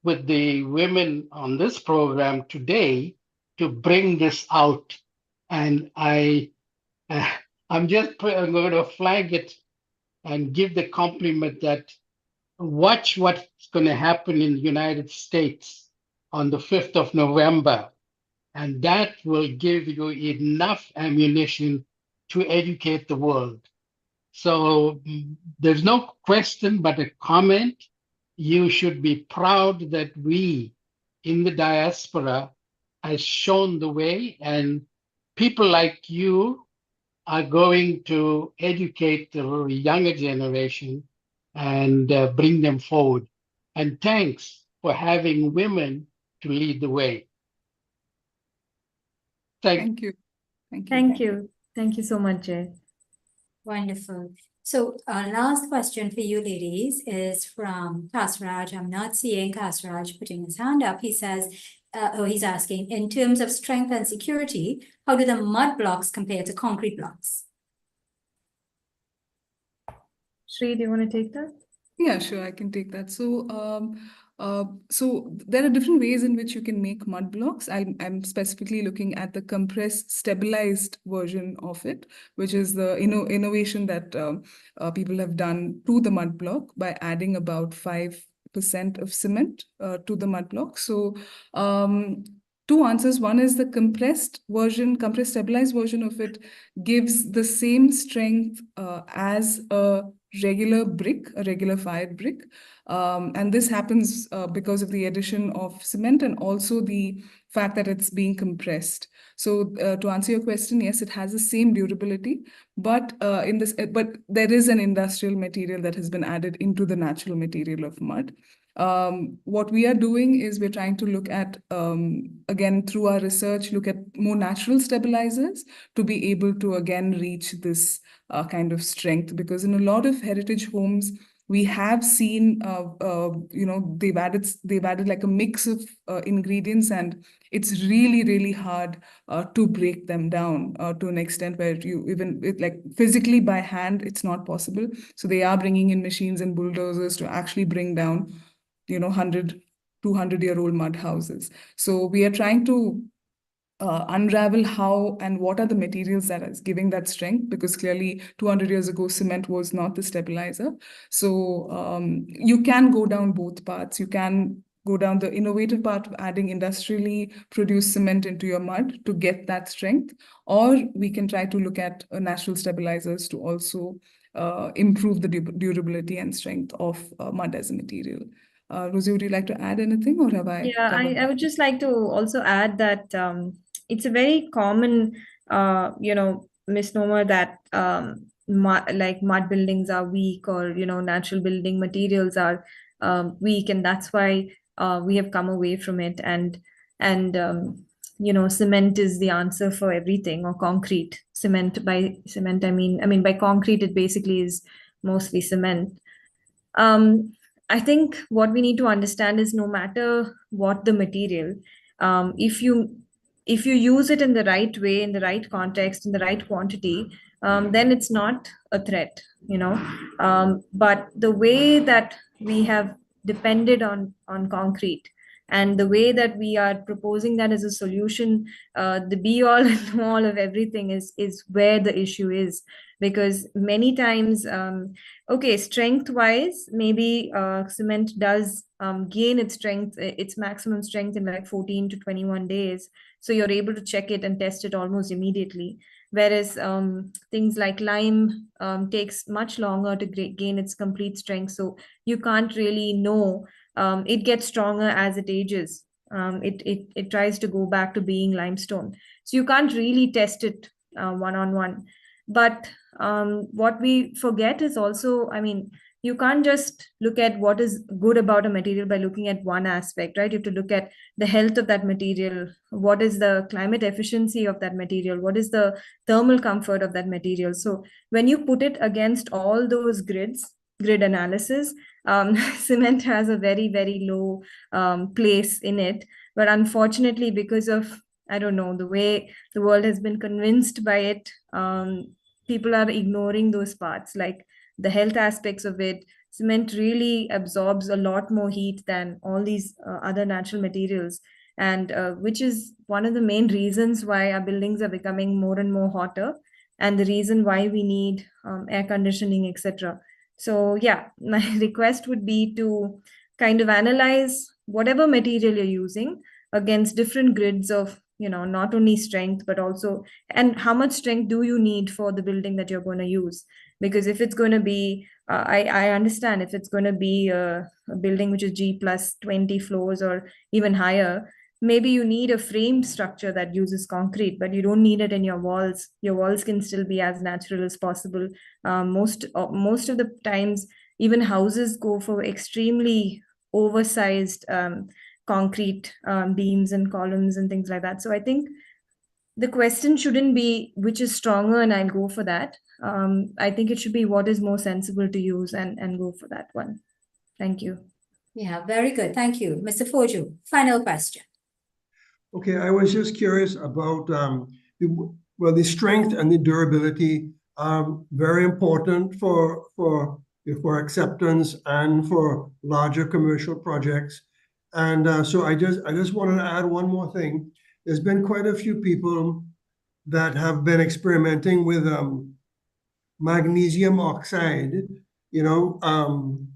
with the women on this program today to bring this out. And I I'm going to flag it and give the compliment that watch what's going to happen in the United States on the 5th of November. And that will give you enough ammunition to educate the world. So there's no question but a comment. You should be proud that we in the diaspora has shown the way, and people like you are going to educate the younger generation and bring them forward. And thanks for having women to lead the way. Thank you. Thank you. Thank you. Thank you so much, Jay. Wonderful. So our last question for you ladies is from Kasraj. I'm not seeing Kasraj putting his hand up. He says, he's asking, in terms of strength and security, how do the mud blocks compare to concrete blocks? Shri, do you want to take that? Yeah, sure, I can take that. So there are different ways in which you can make mud blocks. I'm specifically looking at the compressed, stabilized version of it, which is the innovation that people have done to the mud block by adding about 5% of cement to the mud block. So two answers. One is the compressed stabilized version of it gives the same strength as a regular brick, a regular fired brick. And this happens because of the addition of cement and also the fact that it's being compressed. So to answer your question, yes, it has the same durability, but but there is an industrial material that has been added into the natural material of mud. What we are doing is we're trying to look at, again, through our research, look at more natural stabilizers to be able to, again, reach this kind of strength. Because in a lot of heritage homes, we have seen, they've added like a mix of ingredients, and it's really, really hard to break them down to an extent where you even like physically by hand, it's not possible. So they are bringing in machines and bulldozers to actually bring down 100, 200-year-old mud houses. So we are trying to unravel how and what are the materials that is giving that strength, because clearly 200 years ago, cement was not the stabilizer. So you can go down both paths. You can go down the innovative part of adding industrially produced cement into your mud to get that strength, or we can try to look at natural stabilizers to also improve the durability and strength of mud as a material. Rosie, would you like to add anything, or have I? Yeah, I would just like to also add that it's a very common, misnomer that like mud buildings are weak, or natural building materials are weak, and that's why we have come away from it. And cement is the answer for everything, or concrete. Cement, by cement, I mean by concrete, it basically is mostly cement. I think what we need to understand is, no matter what the material, if you use it in the right way, in the right context, in the right quantity, then it's not a threat, but the way that we have depended on concrete, and the way that we are proposing that as a solution, the be all and all of everything is where the issue is. Because many times, okay, strength wise, maybe cement does gain its strength, its maximum strength, in like 14 to 21 days. So you're able to check it and test it almost immediately. Whereas things like lime takes much longer to gain its complete strength. So you can't really know. It gets stronger as it ages. It tries to go back to being limestone. So you can't really test it one-on-one. But what we forget is also, you can't just look at what is good about a material by looking at one aspect, right? You have to look at the health of that material. What is the climate efficiency of that material? What is the thermal comfort of that material? So when you put it against all those grid analysis, cement has a very, very low place in it. But unfortunately, because of, I don't know, the way the world has been convinced by it, people are ignoring those parts, like the health aspects of it. Cement really absorbs a lot more heat than all these other natural materials, and which is one of the main reasons why our buildings are becoming more and more hotter, and the reason why we need air conditioning, etc. So yeah, my request would be to kind of analyze whatever material you're using against different grids of, not only strength, but also, and how much strength do you need for the building that you're going to use? Because if it's going to be, I understand if it's going to be a building which is G plus 20 floors or even higher, maybe you need a framed structure that uses concrete, but you don't need it in your walls. Your walls can still be as natural as possible. Most of the times, even houses go for extremely oversized concrete beams and columns and things like that. So I think the question shouldn't be which is stronger and I'll go for that. I think it should be what is more sensible to use and go for that one. Thank you. Yeah, very good. Thank you. Mr. Foju, final question. Okay, I was just curious about the strength and the durability are very important for acceptance and for larger commercial projects. And so I just wanted to add one more thing. There's been quite a few people that have been experimenting with magnesium oxide, adding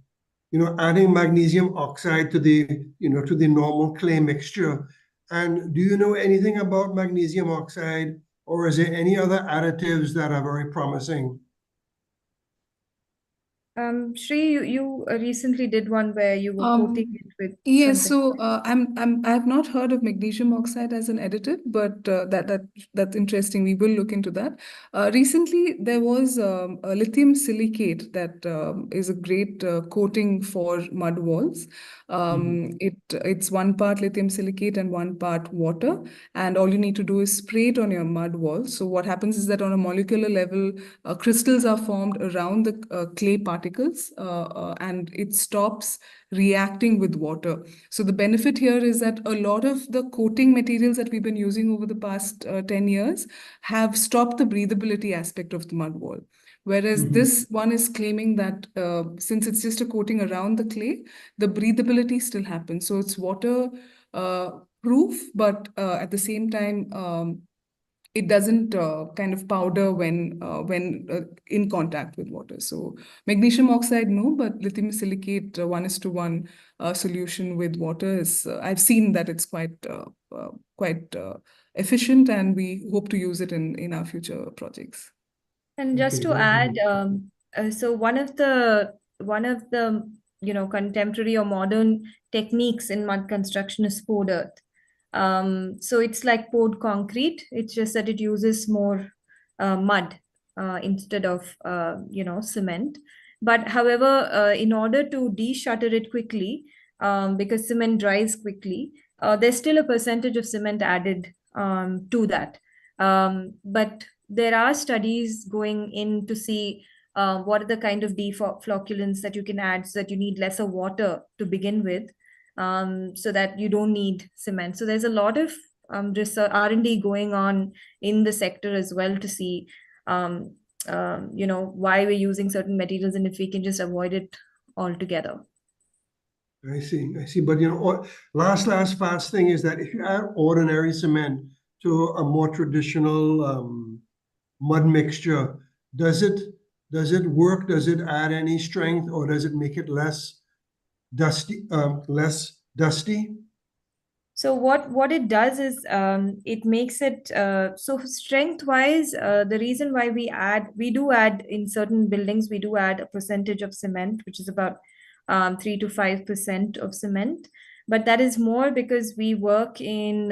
magnesium oxide to the normal clay mixture. And do you know anything about magnesium oxide, or is there any other additives that are very promising? Shri, you recently did one where you were coating it with Yes, something. so I have not heard of magnesium oxide as an additive, but that's interesting. We will look into that. Recently, there was a lithium silicate that is a great coating for mud walls. It's 1 part lithium silicate and 1 part water, and all you need to do is spray it on your mud walls. So what happens is that on a molecular level, crystals are formed around the clay particles, and it stops reacting with water. So the benefit here is that a lot of the coating materials that we've been using over the past 10 years have stopped the breathability aspect of the mud wall. Whereas this one is claiming that since it's just a coating around the clay, the breathability still happens. So it's water proof, but at the same time, it doesn't kind of powder when in contact with water. So magnesium oxide, no, but lithium silicate 1:1 solution with water is, I've seen that it's quite efficient, and we hope to use it in our future projects. And just to add, so one of the contemporary or modern techniques in mud construction is poured earth. So it's like poured concrete. It's just that it uses more mud instead of cement. But however, in order to de-shutter it quickly, because cement dries quickly, there's still a percentage of cement added to that. But there are studies going in to see what are the kind of deflocculants that you can add so that you need lesser water to begin with, so that you don't need cement. So there's a lot of R&D going on in the sector as well to see why we're using certain materials and if we can just avoid it altogether. I see. But last fast thing is that if you add ordinary cement to a more traditional mud mixture, does it work? Does it add any strength, or does it make it less dusty? So what it does is it makes it so strength wise, the reason why we do add in certain buildings, we do add a percentage of cement, which is about 3 to 5% of cement. But that is more because we work in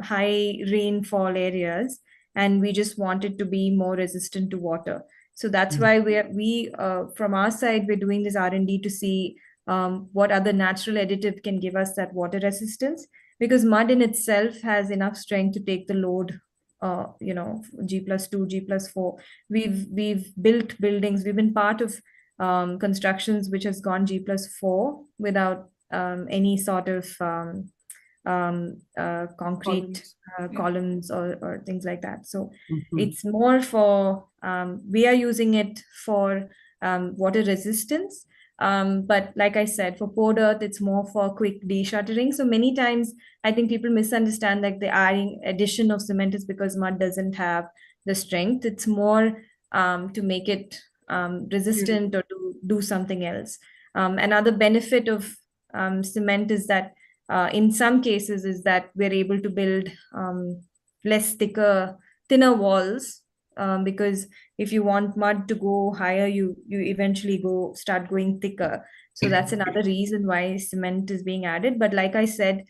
high rainfall areas, and we just want it to be more resistant to water. So that's why we from our side, we're doing this R&D to see what other natural additive can give us that water resistance, because mud in itself has enough strength to take the load, G+2, G+4. We've built buildings, we've been part of constructions which has gone G+4 without any sort of concrete columns or things like that. So it's more for, we are using it for water resistance. But like I said, for poured earth, it's more for quick de-shuttering. So many times, I think people misunderstand like the addition of cement is because mud doesn't have the strength. It's more to make it resistant or to do something else. Another benefit of cement is that in some cases is that we're able to build thinner walls, because if you want mud to go higher, you eventually start going thicker. So that's another reason why cement is being added. But like I said,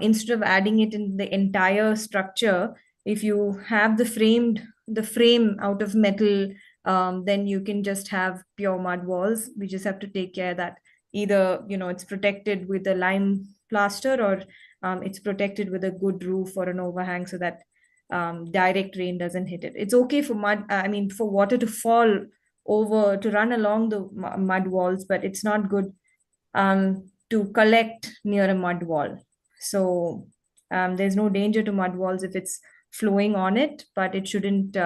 instead of adding it in the entire structure, if you have the frame out of metal, then you can just have pure mud walls. We just have to take care that either it's protected with a lime plaster, or it's protected with a good roof or an overhang, so that direct rain doesn't hit it. It's okay for for water to fall over, to run along the mud walls, but it's not good to collect near a mud wall. So there's no danger to mud walls if it's flowing on it, but it shouldn't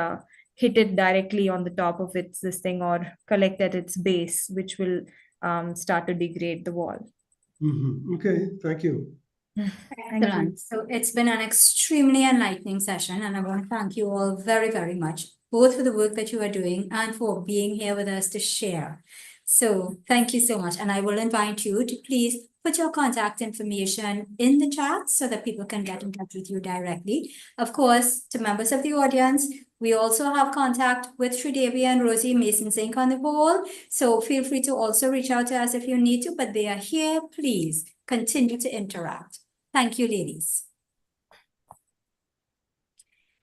hit it directly on the top of this thing, or collect at its base, which will start to degrade the wall. Okay, thank you. Excellent. So it's been an extremely enlightening session, and I want to thank you all very, very much, both for the work that you are doing and for being here with us to share. So thank you so much. And I will invite you to please put your contact information in the chat so that people can get in touch with you directly. Of course, to members of the audience, we also have contact with Sridevi and Rosie Masons Inc. on the wall. So feel free to also reach out to us if you need to, but they are here. Please continue to interact. Thank you, ladies.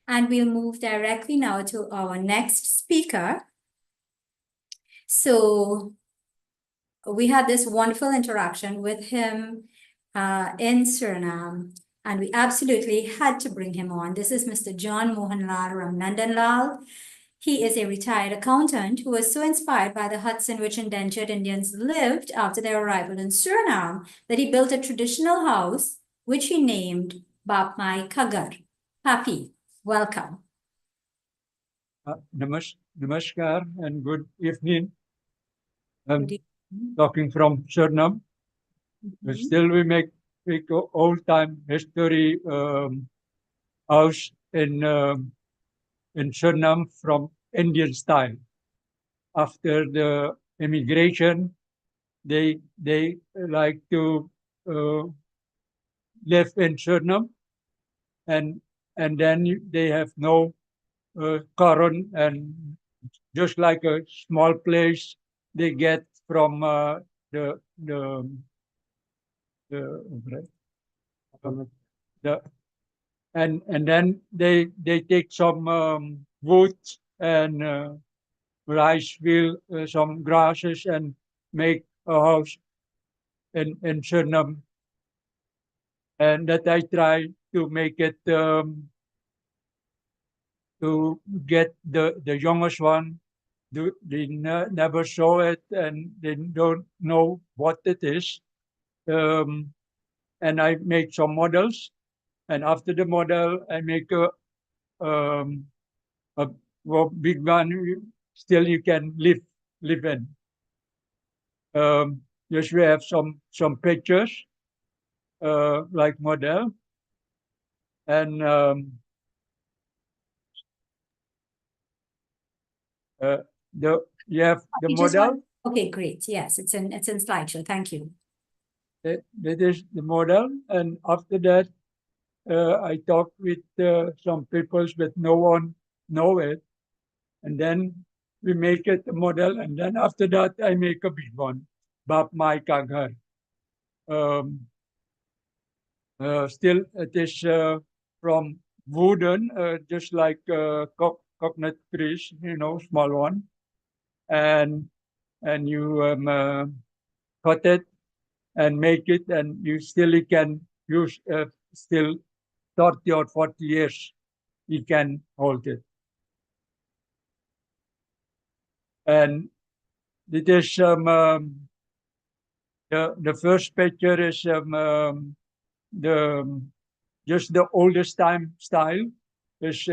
And we'll move directly now to our next speaker. So we had this wonderful interaction with him in Suriname, and we absolutely had to bring him on. This is Mr. John Mohanlal Ramnandanlal. He is a retired accountant who was so inspired by the huts in which indentured Indians lived after their arrival in Suriname that he built a traditional house which he named Bap Mai Kagar. Papi, welcome. Namaskar and good evening. I'm talking from Suriname. But still we make old time history house in Suriname from Indian style. After the immigration, they like to live in Suriname, and then they have no current, and just like a small place they get from and then they take some wood and rice wheel, some grasses, and make a house in Suriname. And that I try to make it to get the youngest one. They never saw it, and they don't know what it is. And I make some models, and after the model, I make a big one. Still, you can live in. Yes, we have some pictures like model, and you have the model. Okay, great. Yes, it's in slideshow. Thank you. That is the model, and after that, I talk with some people, but no one know it, and then we make it a model, and then after that, I make a big one, Bap Mai Kagar. Still, it is from wooden, just like coconut trees, small one, and you cut it and make it, and you can use still 30 or 40 years. You can hold it, and it is the first picture is just the oldest time style is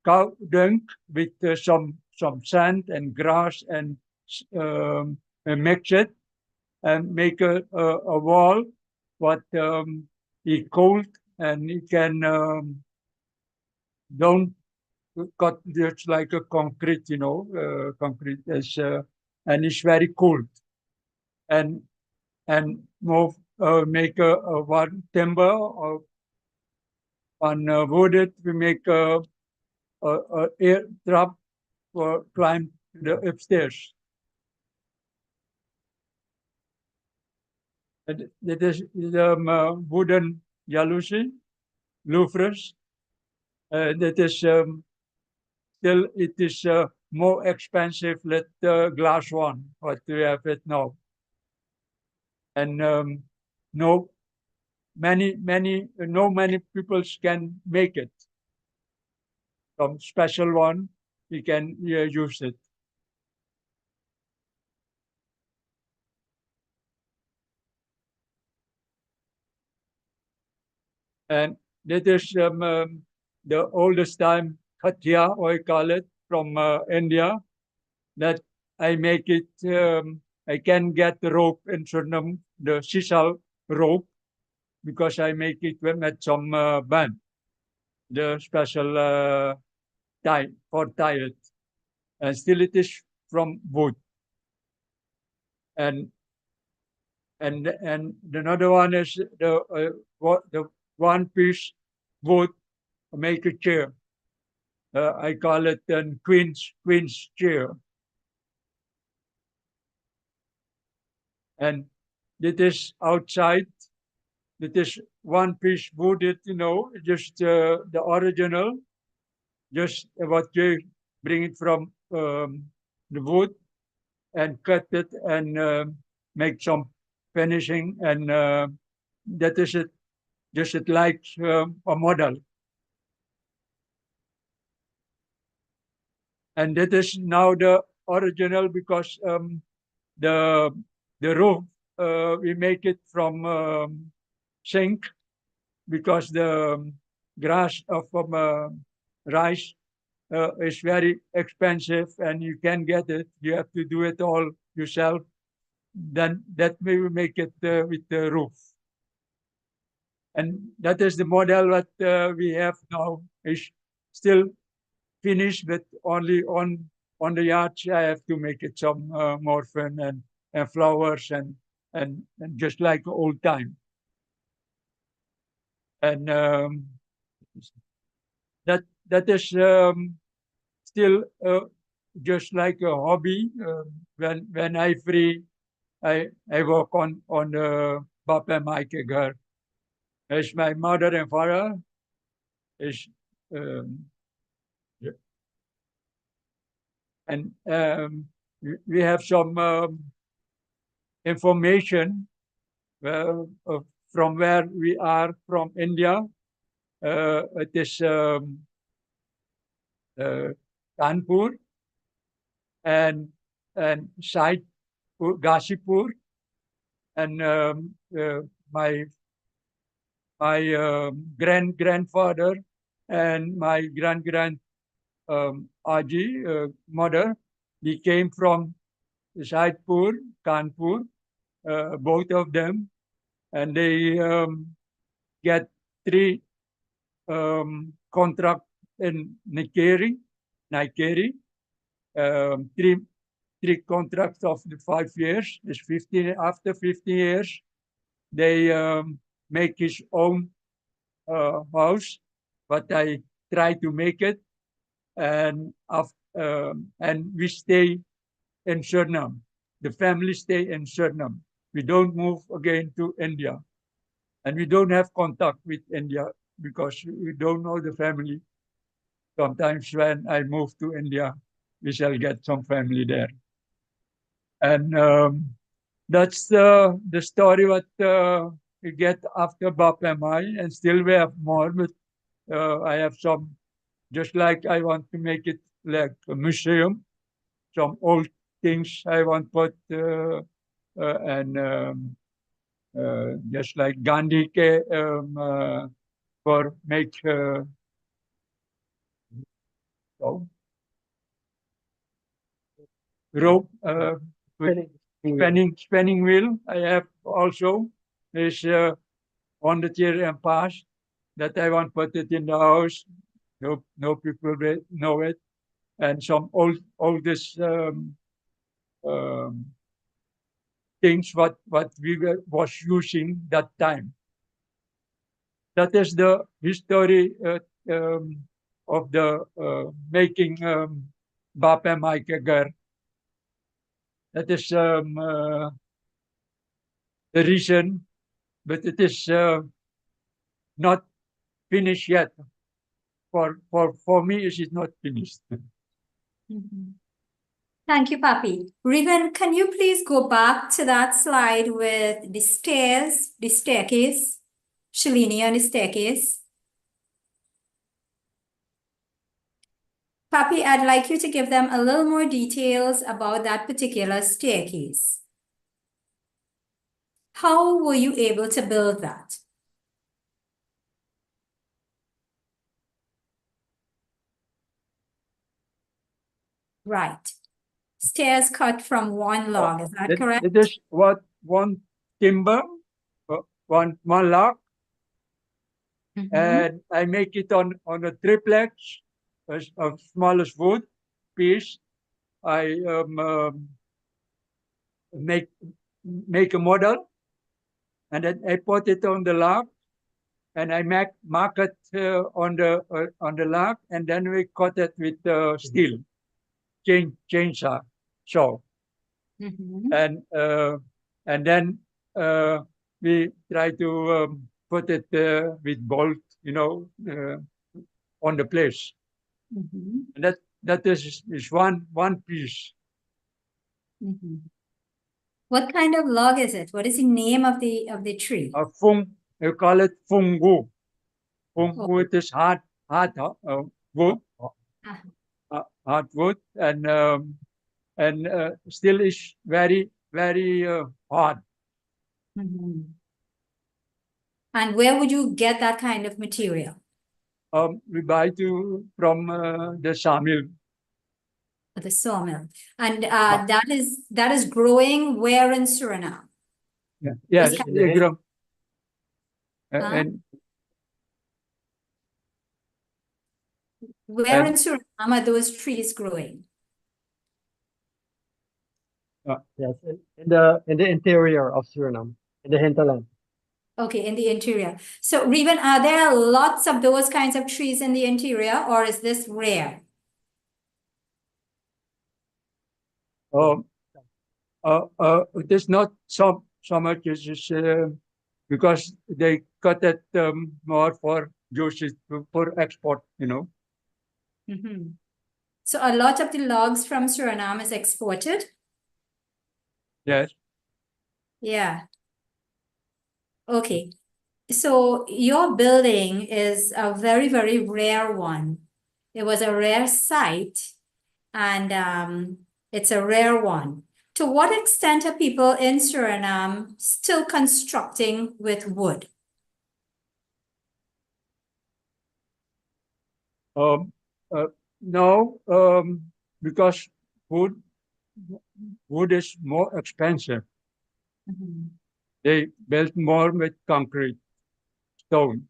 cow dung with some sand and grass and mix it and make a wall what is cold, and you can don't cut just like a concrete, concrete is, and it's very cold. And move, make a one timber or on wooded, we make a air trap for climb the upstairs. And that is the wooden jalousie, louvres. That is still it is more expensive than the glass one what we have it now. And no many people can make it. Some special one we can use it. And that is the oldest time khatia, I call it, from India. That I make it. I can get the rope in Suriname, the sisal rope, because I make it with some band, the special tie for tie it, and still it is from wood. And another one is the one piece wood make a chair. I call it a queen's chair. And it is outside. It is one piece wooded, just the original, just what you bring it from the wood and cut it and make some finishing, and that is it. Just it like a model. And that is now the original because the roof we make it from zinc, because the grass of rice is very expensive and you can get it. You have to do it all yourself. Then that way we make it with the roof. And that is the model that we have now. Is still finished, but only on the yard. I have to make it some more fun and flowers and just like old time. And that is still just like a hobby. When I free, I work on the Papa Mike Gar. As my mother and father is and we have some information from where we are from India. It is Kanpur and Saidpur, Gashipur, and my grandfather and my grand Aji mother, he came from Saidpur, Kanpur, both of them, and they get 3 contract in Nikeri, 3 contracts of the 5 years. Is 50 after 50 years, they make his own house, but I try to make it, and we stay in Suriname. The family stay in Suriname. We don't move again to India, and we don't have contact with India because we don't know the family. Sometimes when I move to India, we shall get some family there. And that's the story what we get after Bapamai, and still we have more, but I have some, just like I want to make it like a museum, some old things I want to put, and just like Gandhi for make rope, spinning wheel. I have also is on the chair and pass that I want to put it in the house. no people know it, and some oldest things what we was using that time. That is the history of the making Bape Maikegar. That is the reason, but it is not finished yet. For me, it is not finished. Thank you, Papi. Regan, can you please go back to that slide with the stairs, the staircase, Shalini and the staircase? Papi, I'd like you to give them a little more details about that particular staircase. How were you able to build that? Right. Stairs cut from one log, is that correct? It is one timber, one log, and I make it on a triplex, of smallest wood piece. I make a model, and then I put it on the log, and I mark it on the log, and then we cut it with steel chainsaw. So, and then we try to put it with bolt, on the place. And that is one piece. What kind of log is it? What is the name of the tree? You call it fungu. Fungu, it is hard wood. Hard wood, and still is very, very hard. And where would you get that kind of material? We buy from the sawmill. The sawmill. And that is growing where in Suriname? Yes, they grow. And where in Suriname are those trees growing? Yes, in the interior of Suriname, in the hinterland. Okay, in the interior. So, Reuben, are there lots of those kinds of trees in the interior, or is this rare? It is not so much. It's just because they cut it more for juices for export. So, a lot of the logs from Suriname is exported? Yes. Yeah. Okay. So your building is a very, very rare one. It was a rare site, and it's a rare one. To what extent are people in Suriname still constructing with wood? No, because wood is more expensive. They built more with concrete, stone.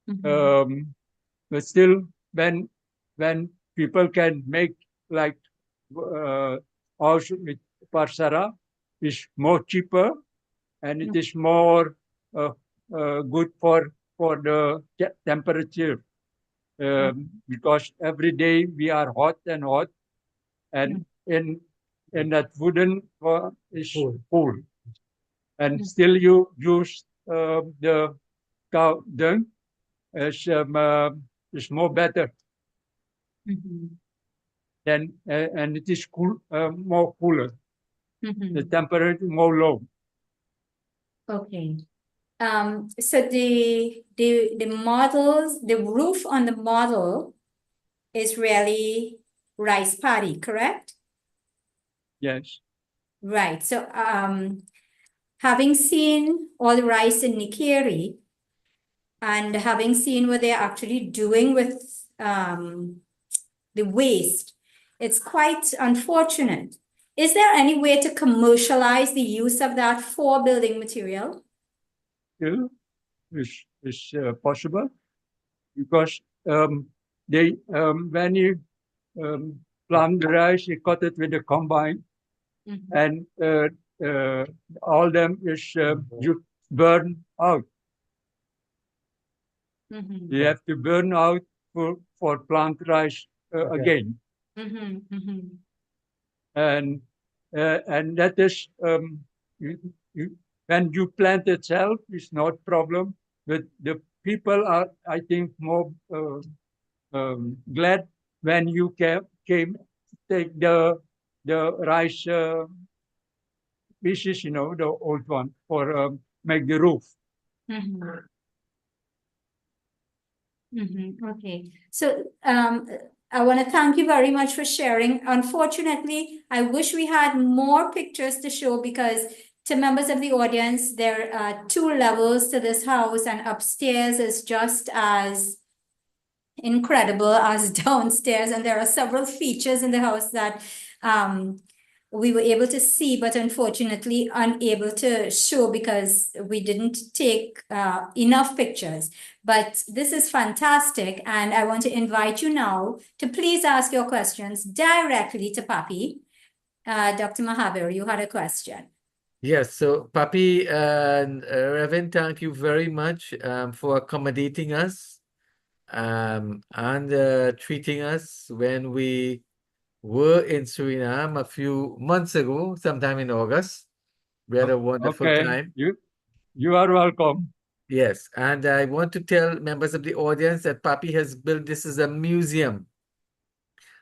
But still, when people can make like house with parsara, is more cheaper, and it is more good for the temperature. Because every day we are hot and hot, and in that wooden is cool. And still you use the cow dung is more better. Then and it is cool, more cooler. The temperature more low. Okay. So the models, the roof on the model is really rice paddy, correct? Yes. Right. So having seen all the rice in Nikeri and having seen what they're actually doing with the waste, it's quite unfortunate. Is there any way to commercialize the use of that for building material? Still is possible, because they when you plant the rice, you cut it with a combine, and all them is you burn out. You have to burn out for plant rice again, and that is when you plant itself is not problem, but the people are, I think, more glad when you came take the rice pieces, the old one, for make the roof. Okay, so I want to thank you very much for sharing. Unfortunately, I wish we had more pictures to show, because to members of the audience, there are 2 levels to this house, and upstairs is just as incredible as downstairs, and there are several features in the house that we were able to see, but unfortunately unable to show because we didn't take enough pictures. But this is fantastic, and I want to invite you now to please ask your questions directly to Papi. Dr. Mahabir, you had a question. Yes, so Papi and Reverend, thank you very much for accommodating us and treating us when we were in Suriname a few months ago, sometime in August. We had a wonderful time. You are welcome. Yes, and I want to tell members of the audience that Papi has built this as a museum.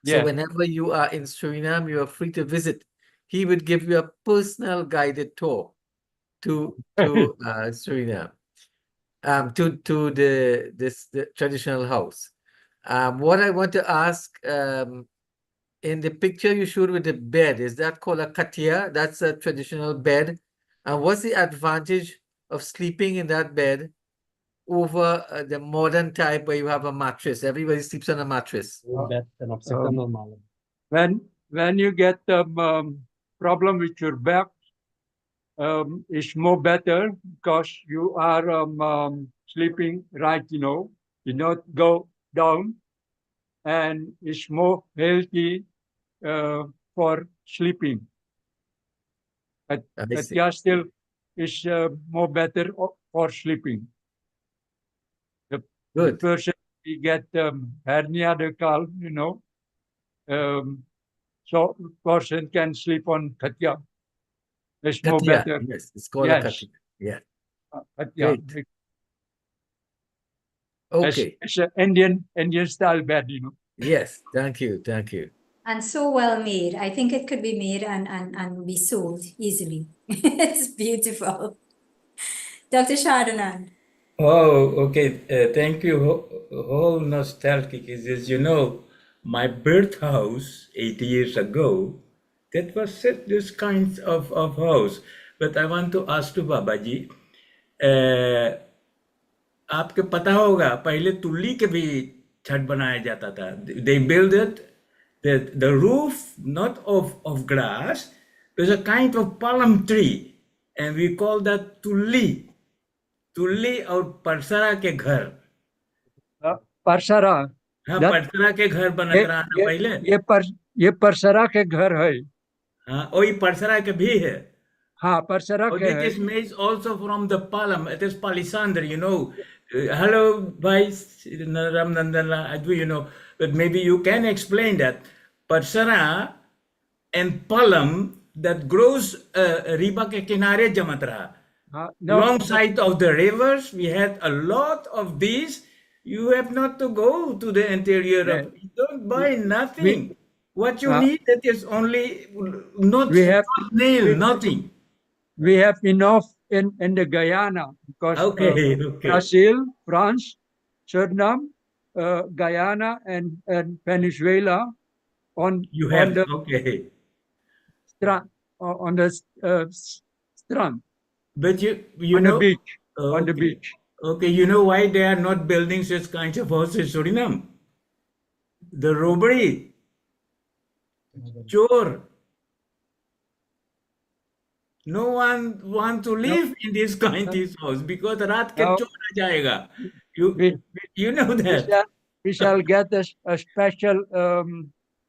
So Yeah. whenever you are in Suriname, you are free to visit. He would give you a personal guided tour to Suriname, to the traditional house. What I want to ask, in the picture you showed with the bed, is that called a katia? That's a traditional bed. And what's the advantage of sleeping in that bed over the modern type where you have a mattress? Everybody sleeps on a mattress. When you get problem with your back, it's more better because you are sleeping right, you not go down, and it's more healthy for sleeping. But yeah, still is more better for sleeping. The person he get hernia discal, so person can sleep on katia. It's more Katia, better. yes, it's called a katia. Yeah. Katia. Great. Okay. It's an Indian style bed, Yes, thank you, thank you. And so well made. I think it could be made and be sold easily. It's beautiful. Dr. Shardanan. Oh, okay. Thank you. Whole nostalgic is this. My birth house 80 years ago, that was this kind of house. But I want to ask to Babaji, आपके पता होगा पहले तुल्ली के भी छत बनाया जाता था. They built it, the roof not of grass. There's a kind of palm tree, and we call that tulli. तुल्ली और परसरा के घर. परसरा. हाँ, परसरा के घर बनत रहा ना पहले. ये परसरा के घर है. हाँ, वही परसरा के भी है. हाँ, परसरा के है. It is made also from the palm. It is palisander, hello, Vice Ram Nandana, do you know? But maybe you can explain that. Parsara and palm that grows riba ke kinare jamat raha. Long side of the rivers, we had a lot of these. You have not to go to the interior of. You don't buy nothing. What you need, that is only not nail, nothing. We have enough in the Guyana because Brazil, France, Suriname, Guyana, and Venezuela on the strand. But you on know the beach. On the beach. Okay, you know why they are not building such kinds of houses in Suriname? The robbery, chore. No one want to live in this kind of house because रात के चोर आ जाएगा. You know that. we shall get a special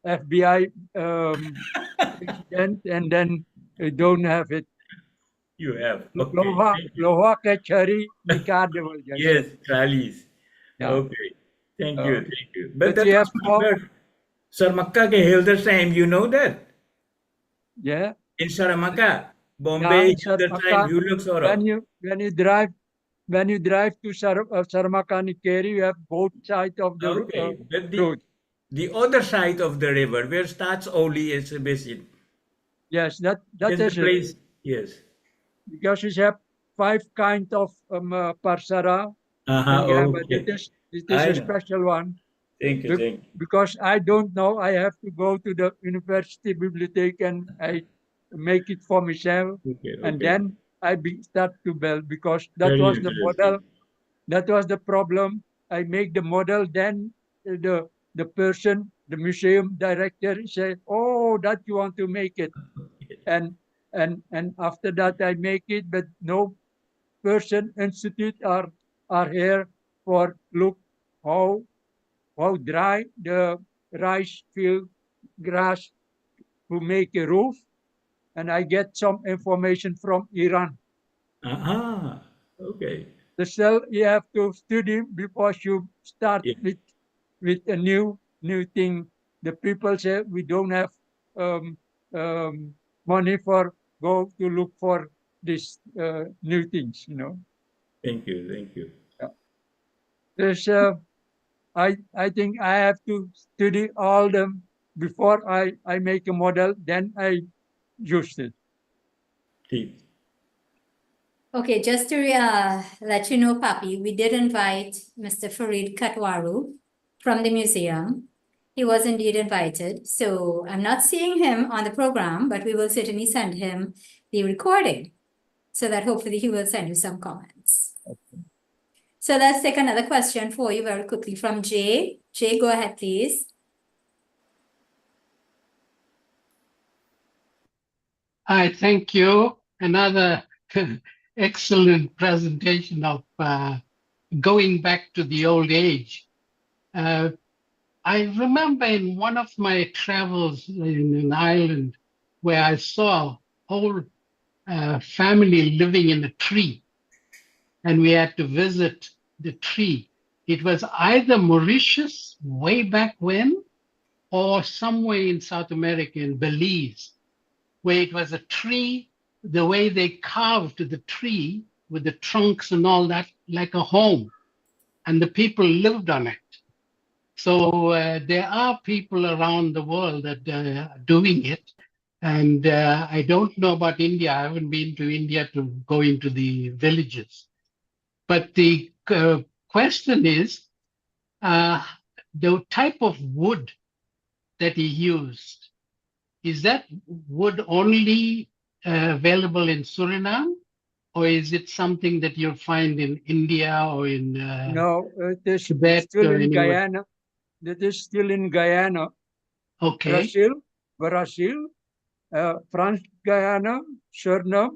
FBI president, and then we don't have it. You have. Okay. Loha ke chari nikar deval jaise. Yes, trolleys. Yeah. Okay. Thank you. Thank you. but But we that have was Saramaka ke Hildesheim, you know that? Yeah. In Saramaka, Yeah, Bombay, Sir Hildesheim, you look sort of. when you drive to Sarmakani-Keri, you have both sides of the Okay, but road. the other side of the river, where starts Oli exhibition. Yes, that Is is the it. place. Yes. Because we have 5 kinds of parsara. But Okay. this is I a know. special one. Thank you. Thank you. Because I don't know, I have to go to the university bibliothèque and I make it for myself. Okay. And Okay. then I start to build, because that Very was the interesting. model. That was the problem. I make the model, then the person, the museum director said, "Oh, that you want to make it," and after that I make it, but no person institute are here for look how dry the rice field grass to make a roof, and I get some information from Iran. Okay. The cell you have to study before you start Yeah. with a new thing. The people say we don't have um, money for go to look for these new things. Thank you. Thank you. There's I think I have to study all them before I make a model. Then I use it. Okay, just to let you know, Papi, we did invite Mr. Farid Katwaru from the museum. He was indeed invited. So I'm not seeing him on the program, but we will certainly send him the recording so that hopefully he will send you some comments. Okay. So let's take another question for you very quickly from Jay. Jay, go ahead, please. Hi, thank you. Another excellent presentation of going back to the old age. I remember in one of my travels in an island where I saw a whole family living in a tree, and we had to visit the tree. It was either Mauritius way back when, or somewhere in South America, in Belize, where it was a tree, the way they carved the tree with the trunks and all that, like a home, and the people lived on it. So there are people around the world that are doing it. And I don't know about India. I haven't been to India to go into the villages. But the question is, the type of wood that he used, is that wood only available in Suriname? Or is it something that you'll find in India or in No, it is Tibet still or in anywhere? Guyana. It is still in Guyana. Okay. Brazil, France, Guyana, Suriname,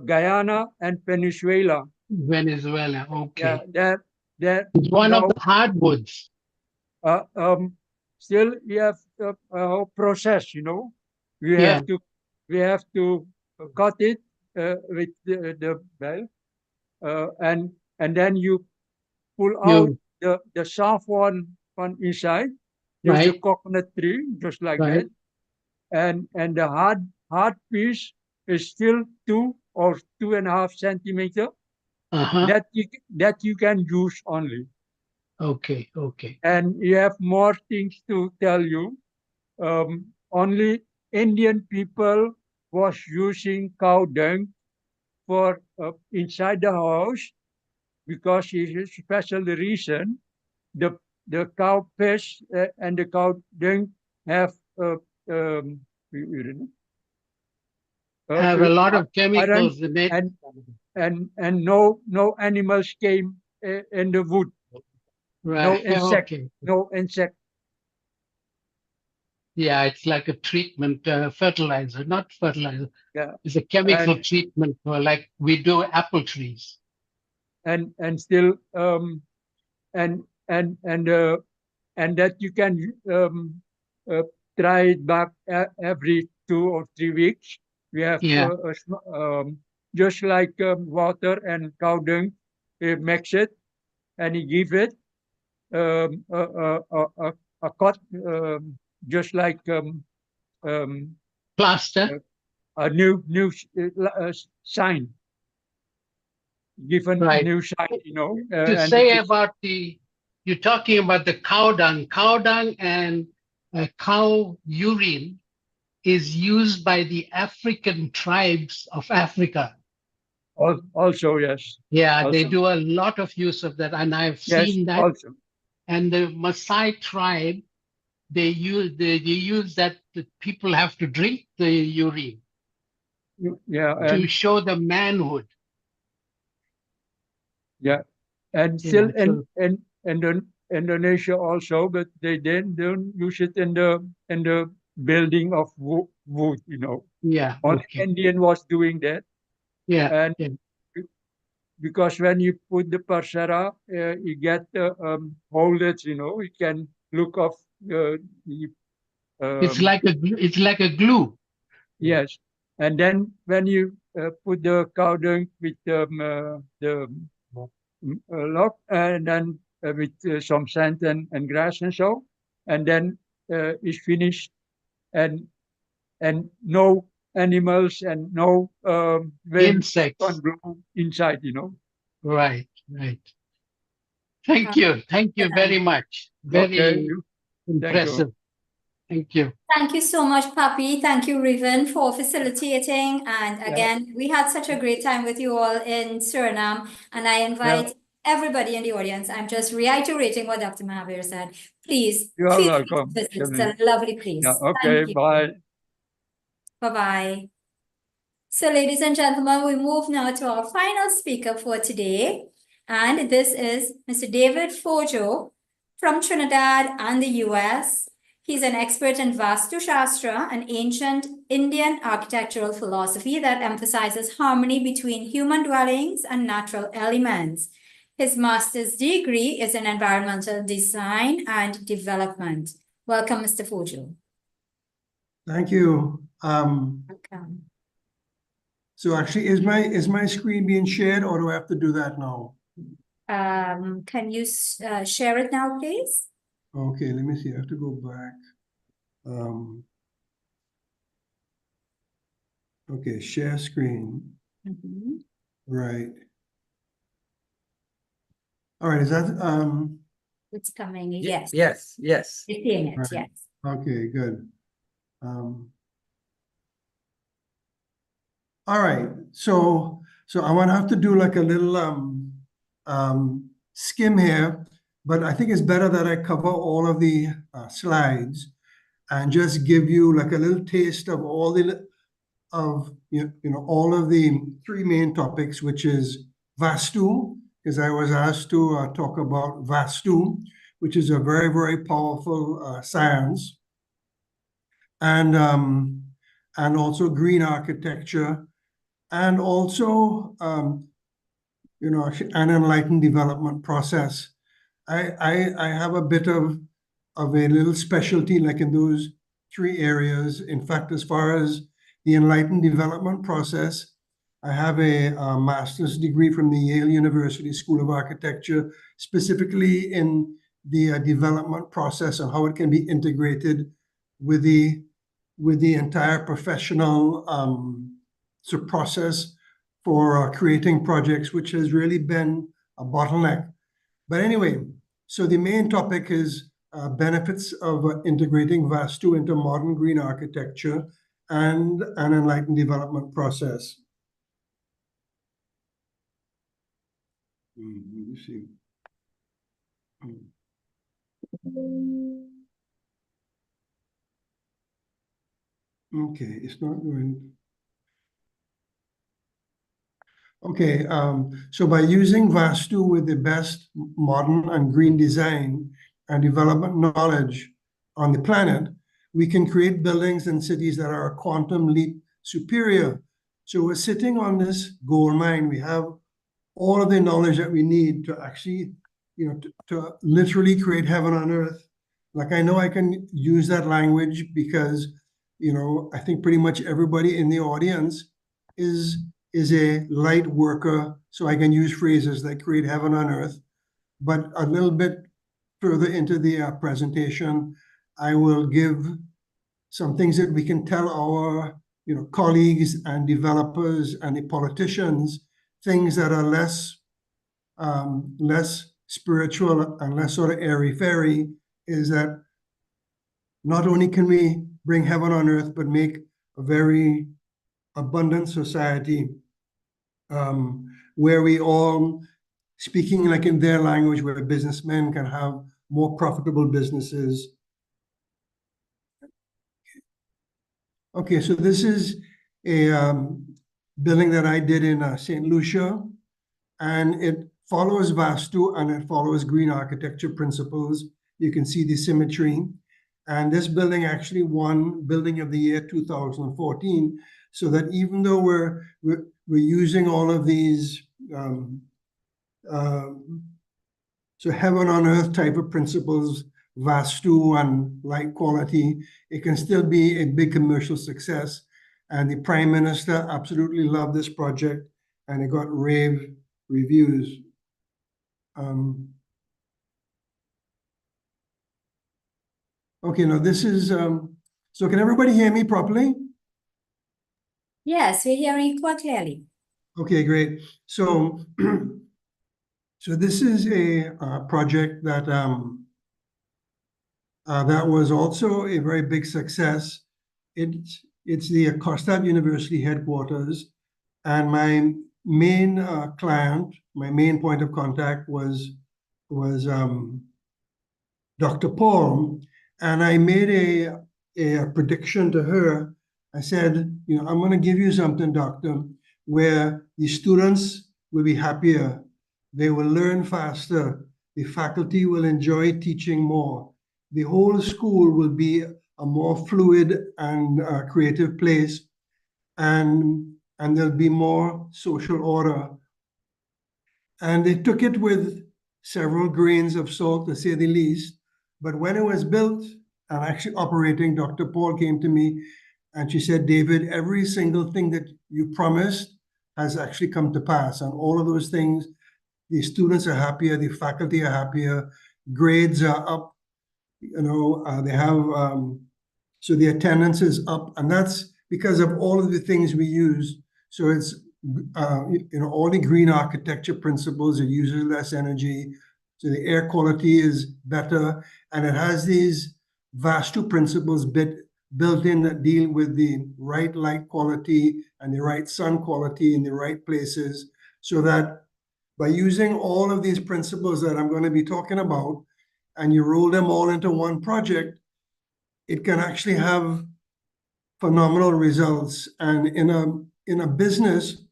Guyana, and Venezuela. Venezuela, okay. Yeah, that It's one of the hardwoods. Still, you have a whole process. We Yeah. have to cut it with the bell, and then you pull out the soft one from inside. There's the Right. coconut tree, just like Right. that, and the hard piece is still 2 or 2.5 centimeter. That you can use only. Okay, okay. And you have more things to tell you. Only Indian people was using cow dung for inside the house, because it's a special reason. The cow piss and the cow dung have Have a lot of iron, chemicals in it. and no animals came in the wood. No Right. insect. Okay. No insect. Yeah, it's like a treatment, fertilizer, not fertilizer. Yeah. It's a chemical treatment for, like we do apple trees. And still and and that you can try it back every 2 or 3 weeks. We have just like water and cow dung, mix it and you give it a cut, just like plaster, a new sign. Given right. new sign, you know. To and say about you're talking about the cow dung. Cow dung and cow urine is used by the African tribes of Africa. Also, yes. Yeah, also. they do a lot of use of that, and I've seen that. Also. And the Maasai tribe, they use that. The people have to drink the urine. Yeah. To show the manhood. Yeah, and still in Indonesia also, but they then don't use it in the building of wood, you know. Yeah. Only Indian was doing that. Yeah. And because when you put the parcera, you get holders, you know. You can look off. It's like a glue. Yes, and then when you put the cow dung with the lock, and then with some sand and grass and so, and then it's finished, and no animals and no insects can grow inside, you know. Right. Thank you very much. Very impressive. Thank you. Thank you so much, Papi. Thank you, Riven, for facilitating. And again, we had such a great time with you all in Suriname. And I invite everybody in the audience. I'm just reiterating what Dr. Mahavir said. Please, you're welcome. Visit. It's a lovely place. Yeah, okay, bye. Bye-bye. So, ladies and gentlemen, we move now to our final speaker for today. And this is Mr. David Fojo from Trinidad and the US. He's an expert in Vastu Shastra, an ancient Indian architectural philosophy that emphasizes harmony between human dwellings and natural elements. His master's degree is in environmental design and development. Welcome, Mr. Fojo. Thank you. Welcome. So actually, is my screen being shared, or do I have to do that now? Can you share it now, please? Okay, let me see. I have to go back. Okay, share screen. Right. All right, is that It's coming, yes. Yes. You're seeing it, right. yes. Okay, good. All right, so I want to have to do like a little skim here, but I think it's better that I cover all of the slides and just give you like a little taste of all the all of the three main topics, which is Vastu, because I was asked to talk about Vastu, which is a very, very powerful science, and also green architecture, and also an enlightened development process. I have a bit of a little specialty like in those three areas. In fact, as far as the enlightened development process, I have a master's degree from the Yale University School of Architecture, specifically in the development process and how it can be integrated with the entire professional process for creating projects, which has really been a bottleneck. But anyway, so the main topic is benefits of integrating Vastu into modern green architecture and an enlightened development process. Let me see. Okay, it's not going. Okay, so by using Vastu with the best modern and green design and development knowledge on the planet, we can create buildings and cities that are a quantum leap superior. So we're sitting on this gold mine. We have all of the knowledge that we need to actually to literally create heaven on earth. Like, I know I can use that language because, I think pretty much everybody in the audience is a light worker, so I can use phrases that create heaven on earth. But a little bit further into the presentation, I will give some things that we can tell our colleagues and developers and the politicians, things that are less spiritual and less sort of airy-fairy, is that not only can we bring heaven on earth, but make a very abundant society where we all, speaking like in their language, where businessmen can have more profitable businesses. Okay, so this is a building that I did in St. Lucia, and it follows Vastu and it follows green architecture principles. You can see the symmetry. And this building actually won Building of the Year 2014, so that even though we're using all of these so heaven on earth type of principles, Vastu and light quality, it can still be a big commercial success. And the Prime Minister absolutely loved this project, and it got rave reviews. Okay, now this is, so can everybody hear me properly? Yes, we're hearing you quite clearly. Okay, great. So, so this is a project that that was also a very big success. It's the Costa University headquarters, and my main client, my main point of contact was Dr. Paul, and I made a prediction to her. I said, I'm going to give you something, doctor, where the students will be happier, they will learn faster, the faculty will enjoy teaching more, the whole school will be a more fluid and creative place, and there'll be more social order. And they took it with several grains of salt, to say the least. But when it was built and actually operating, Dr. Paul came to me and she said, David, every single thing that you promised has actually come to pass. And all of those things, the students are happier, the faculty are happier, grades are up, they have, so the attendance is up. And that's because of all of the things we use. So it's, all the green architecture principles, it uses less energy. So the air quality is better. And it has these Vastu principles built in that deal with the right light quality and the right sun quality in the right places, so that by using all of these principles that I'm going to be talking about, and you roll them all into one project, it can actually have phenomenal results. And in a business,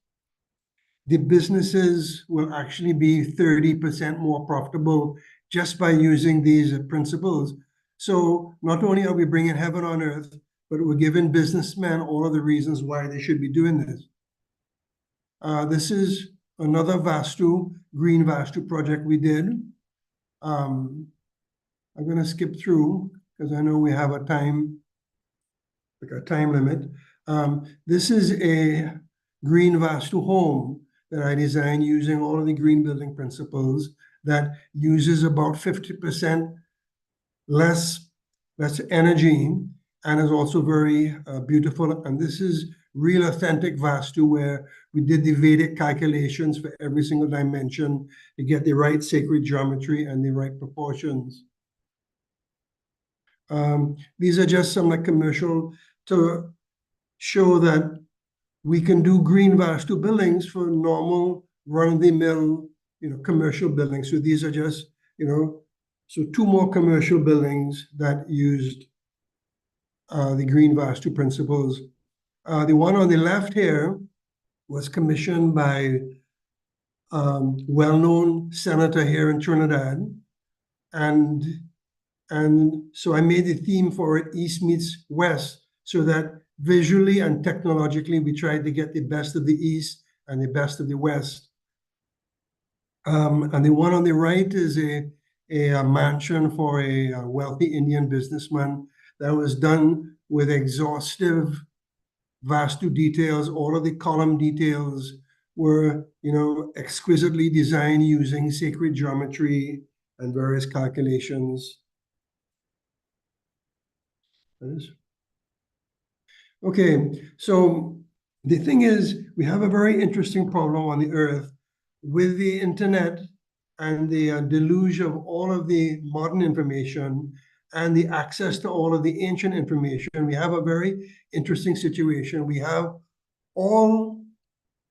the businesses will actually be 30% more profitable just by using these principles. So not only are we bringing heaven on earth, but we're giving businessmen all of the reasons why they should be doing this. This is another Vastu, green Vastu project we did. I'm going to skip through because I know we have a time limit. This is a green Vastu home that I designed using all of the green building principles, that uses about 50% less energy, and is also very beautiful. And this is real authentic Vastu, where we did the Vedic calculations for every single dimension to get the right sacred geometry and the right proportions. These are just some commercial to show that we can do green Vastu buildings for normal run-of-the-mill, commercial buildings. So these are just, so two more commercial buildings that used the green Vastu principles. The one on the left here was commissioned by well-known senator here in Trinidad. And so I made the theme for it East meets West, so that visually and technologically, we tried to get the best of the East and the best of the West. And the one on the right is a mansion for a wealthy Indian businessman that was done with exhaustive vastu details. All of the column details were, exquisitely designed using sacred geometry and various calculations. Okay, so the thing is, we have a very interesting problem on the earth with the internet and the deluge of all of the modern information and the access to all of the ancient information. We have a very interesting situation. We have all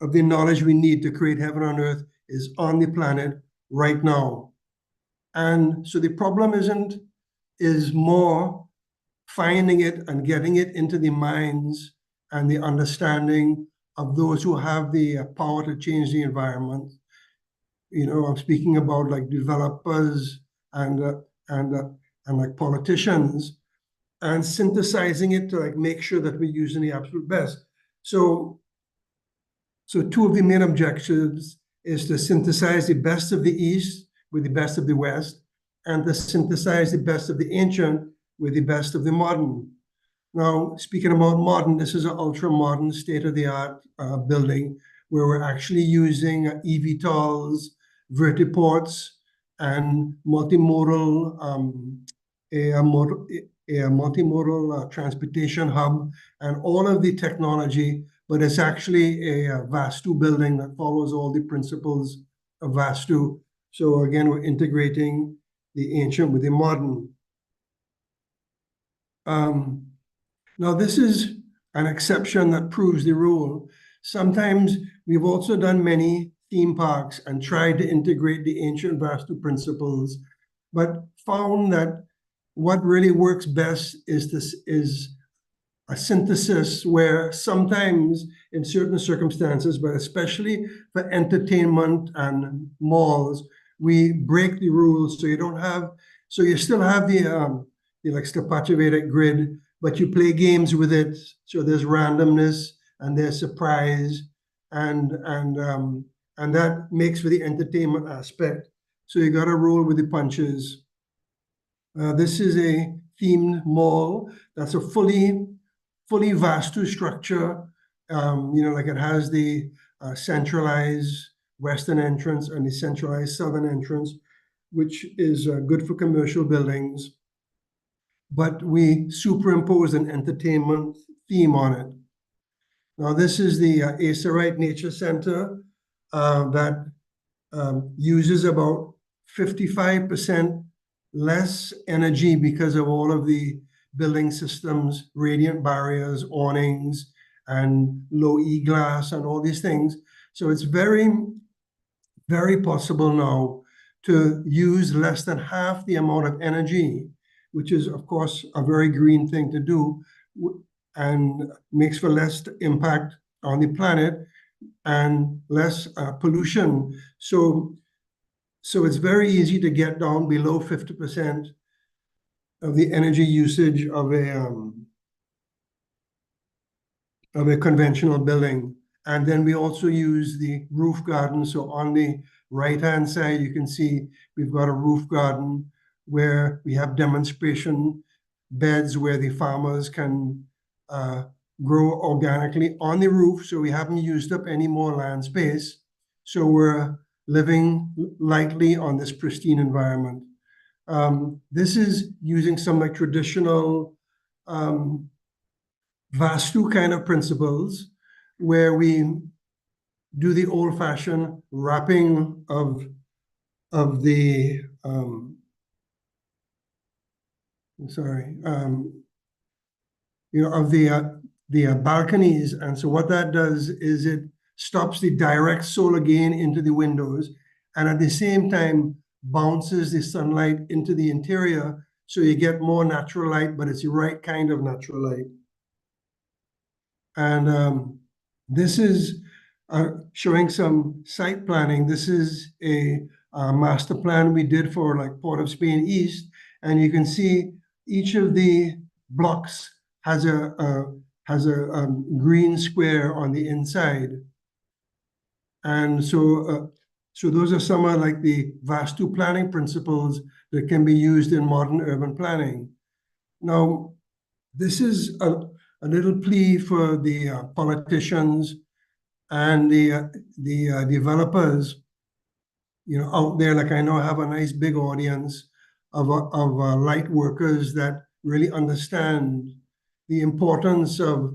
of the knowledge we need to create heaven on earth is on the planet right now. And so the problem is more finding it and getting it into the minds and the understanding of those who have the power to change the environment. I'm speaking about like developers and like politicians, and synthesizing it to like make sure that we're using the absolute best. So two of the main objectives is to synthesize the best of the East with the best of the West, and to synthesize the best of the ancient with the best of the modern. Now, speaking about modern, this is an ultra-modern, state-of-the-art building where we're actually using eVTOLs, vertiports, and multimodal transportation hub, and all of the technology, but it's actually a Vastu building that follows all the principles of Vastu. So again, we're integrating the ancient with the modern. Now, this is an exception that proves the rule. Sometimes we've also done many theme parks and tried to integrate the ancient Vastu principles, but found that what really works best is a synthesis where sometimes in certain circumstances, but especially for entertainment and malls, we break the rules so you still have the like Stepachevedic grid, but you play games with it. So there's randomness and there's surprise, and that makes for the entertainment aspect. So you got to roll with the punches. This is a themed mall that's a fully Vastu structure. Like it has the centralized western entrance and the centralized southern entrance, which is good for commercial buildings. But we superimpose an entertainment theme on it. Now, this is the Acerite Nature Center that uses about 55% less energy because of all of the building systems, radiant barriers, awnings, and low E-glass, and all these things. So it's very, very possible now to use less than half the amount of energy, which is, of course, a very green thing to do, and makes for less impact on the planet and less pollution. So it's very easy to get down below 50% of the energy usage of a conventional building. And then we also use the roof garden. So on the right-hand side, you can see we've got a roof garden where we have demonstration beds where the farmers can grow organically on the roof. So we haven't used up any more land space. So we're living lightly on this pristine environment. This is using some like traditional Vastu kind of principles where we do the old-fashioned wrapping of the the balconies. And so what that does is it stops the direct solar gain into the windows, and at the same time bounces the sunlight into the interior, so you get more natural light, but it's the right kind of natural light. And this is showing some site planning. This is a master plan we did for like Port of Spain East, and you can see each of the blocks has a green square on the inside. And so So those are some of like the Vastu planning principles that can be used in modern urban planning. Now, this is a little plea for the politicians and the developers, out there. Like, I know I have a nice big audience of light workers that really understand the importance of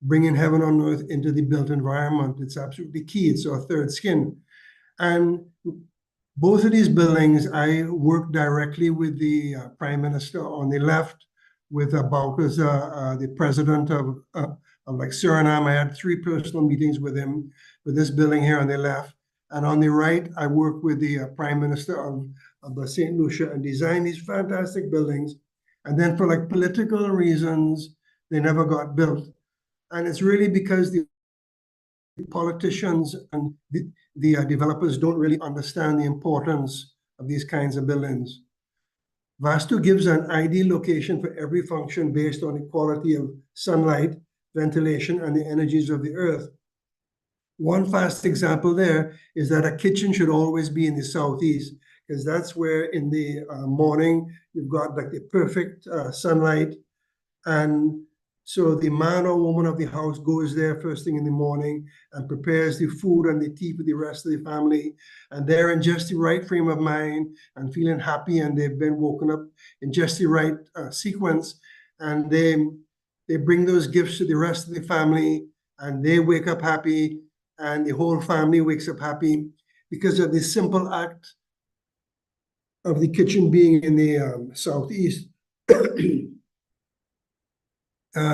bringing heaven on earth into the built environment. It's absolutely key. It's our third skin. And both of these buildings, I work directly with the Prime Minister on the left, with Baucus, the president of like Suriname. I had 3 personal meetings with him with this building here on the left. And on the right, I work with the Prime Minister of St. Lucia and design these fantastic buildings. And then for like political reasons, they never got built. And it's really because the politicians and the developers don't really understand the importance of these kinds of buildings. Vastu gives an ideal location for every function based on the quality of sunlight, ventilation, and the energies of the earth. One fast example there is that a kitchen should always be in the southeast, because that's where in the morning you've got like the perfect sunlight. And so the man or woman of the house goes there first thing in the morning and prepares the food and the tea for the rest of the family. And they're in just the right frame of mind and feeling happy, and they've been woken up in just the right sequence. And they bring those gifts to the rest of the family, and they wake up happy, and the whole family wakes up happy because of the simple act of the kitchen being in the southeast.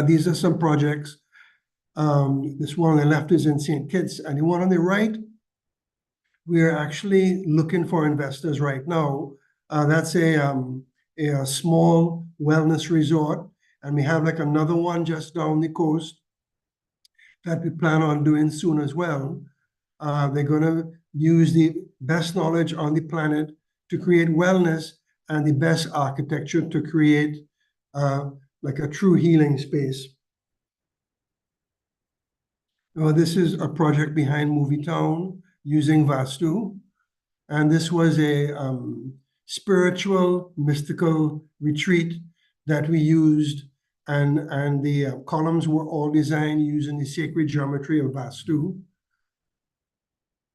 These are some projects. This one on the left is in St. Kitts, and the one on the right, we are actually looking for investors right now. That's a small wellness resort, and we have like another one just down the coast that we plan on doing soon as well. They're going to use the best knowledge on the planet to create wellness and the best architecture to create like a true healing space. This is a project behind Movie Town using Vastu. And this was a spiritual, mystical retreat that we used. And the columns were all designed using the sacred geometry of Vastu.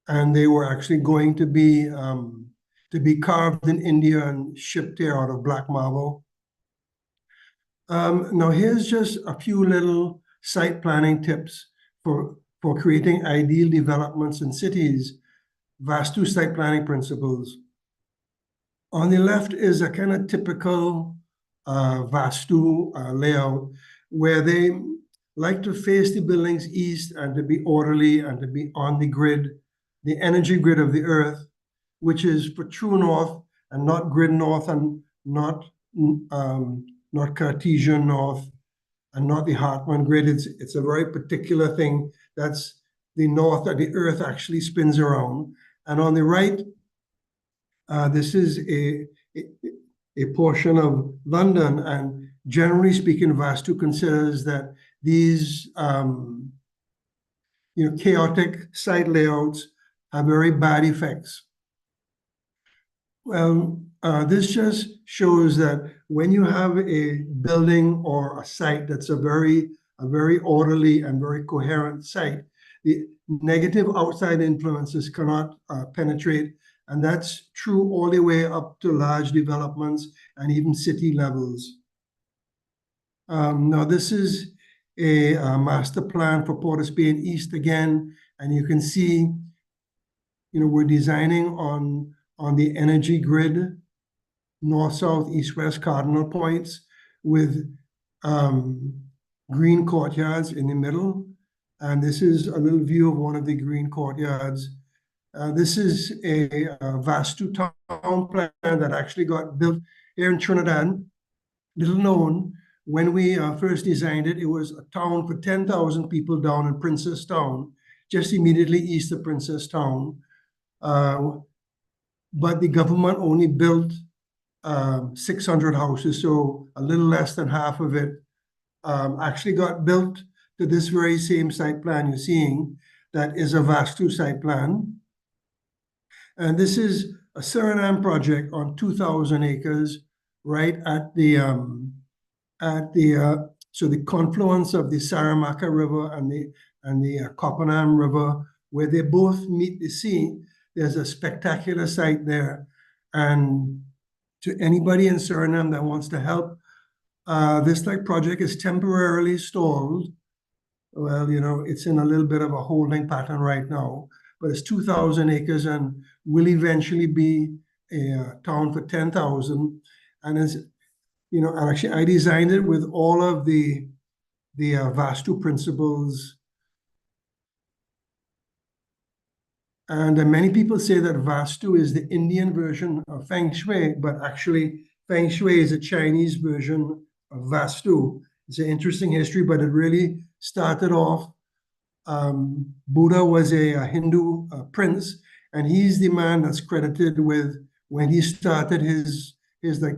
And they were actually going to be carved in India and shipped here out of black marble. Now here's just a few little site planning tips for creating ideal developments in cities. Vastu site planning principles. On the left is a kind of typical Vastu layout where they like to face the buildings east and to be orderly and to be on the grid, the energy grid of the earth, which is for true north and not grid north and not Cartesian north and not the Hartmann grid. It's a very particular thing. That's the north that the earth actually spins around. And on the right, this is a portion of London. And generally speaking, Vastu considers that these chaotic site layouts have very bad effects. Well, this just shows that when you have a building or a site that's a very orderly and very coherent site, the negative outside influences cannot penetrate. And that's true all the way up to large developments and even city levels. Now, this is a master plan for Port of Spain East again. And you can see, we're designing on the energy grid, north, south, east, west cardinal points with green courtyards in the middle. And this is a little view of one of the green courtyards. This is a Vastu town plan that actually got built here in Trinidad. Little known, when we first designed it, it was a town for 10,000 people down in Princess Town, just immediately east of Princess Town. But the government only built 600 houses, so a little less than half of it actually got built to this very same site plan you're seeing. That is a Vastu site plan. And this is a Suriname project on 2,000 acres, right at the so the confluence of the Saramacca River and the Copenhagen River, where they both meet the sea. There's a spectacular site there. And to anybody in Suriname that wants to help, this project is temporarily stalled. Well, it's in a little bit of a holding pattern right now, but it's 2,000 acres and will eventually be a town for 10,000. And it's, and actually I designed it with all of the Vastu principles. And many people say that Vastu is the Indian version of Feng Shui, but actually Feng Shui is a Chinese version of Vastu. It's an interesting history, but it really started off. Buddha was a Hindu prince, and he's the man that's credited with when he started his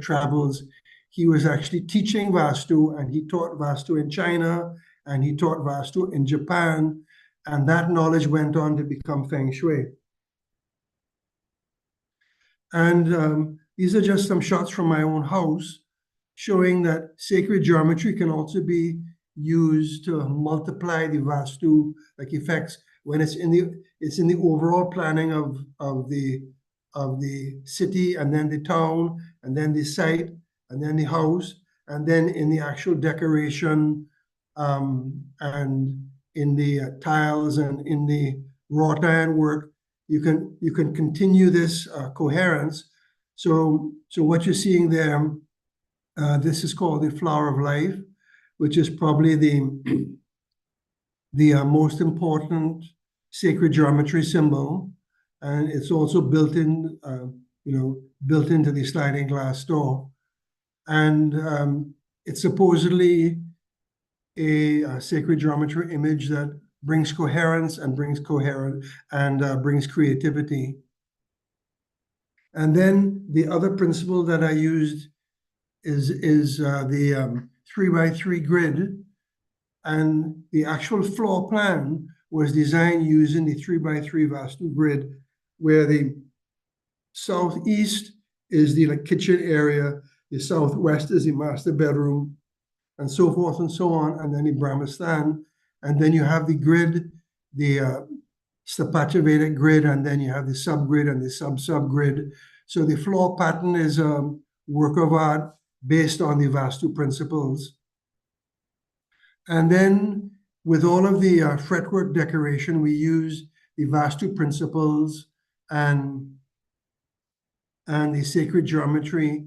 travels. He was actually teaching Vastu, and he taught Vastu in China, and he taught Vastu in Japan, and that knowledge went on to become Feng Shui. And these are just some shots from my own house, showing that sacred geometry can also be used to multiply the Vastu effects when it's in the overall planning of the city, and then the town, and then the site, and then the house, and then in the actual decoration, and in the tiles and in the wrought iron work. You can continue this coherence. So what you're seeing there, this is called the flower of life, which is probably the most important sacred geometry symbol, and it's also built in, built into the sliding glass door, and it's supposedly a sacred geometry image that brings coherence and brings creativity. And then the other principle that I used is the 3x3 grid, and the actual floor plan was designed using the 3x3 Vastu grid, where the southeast is the kitchen area, the southwest is the master bedroom, and so forth and so on, and then the Brahmastan, and then you have the grid, the Stapatya grid, and then you have the subgrid and the sub-subgrid. So the floor pattern is a work of art based on the Vastu principles. And then with all of the fretwork decoration, we use the Vastu principles and the sacred geometry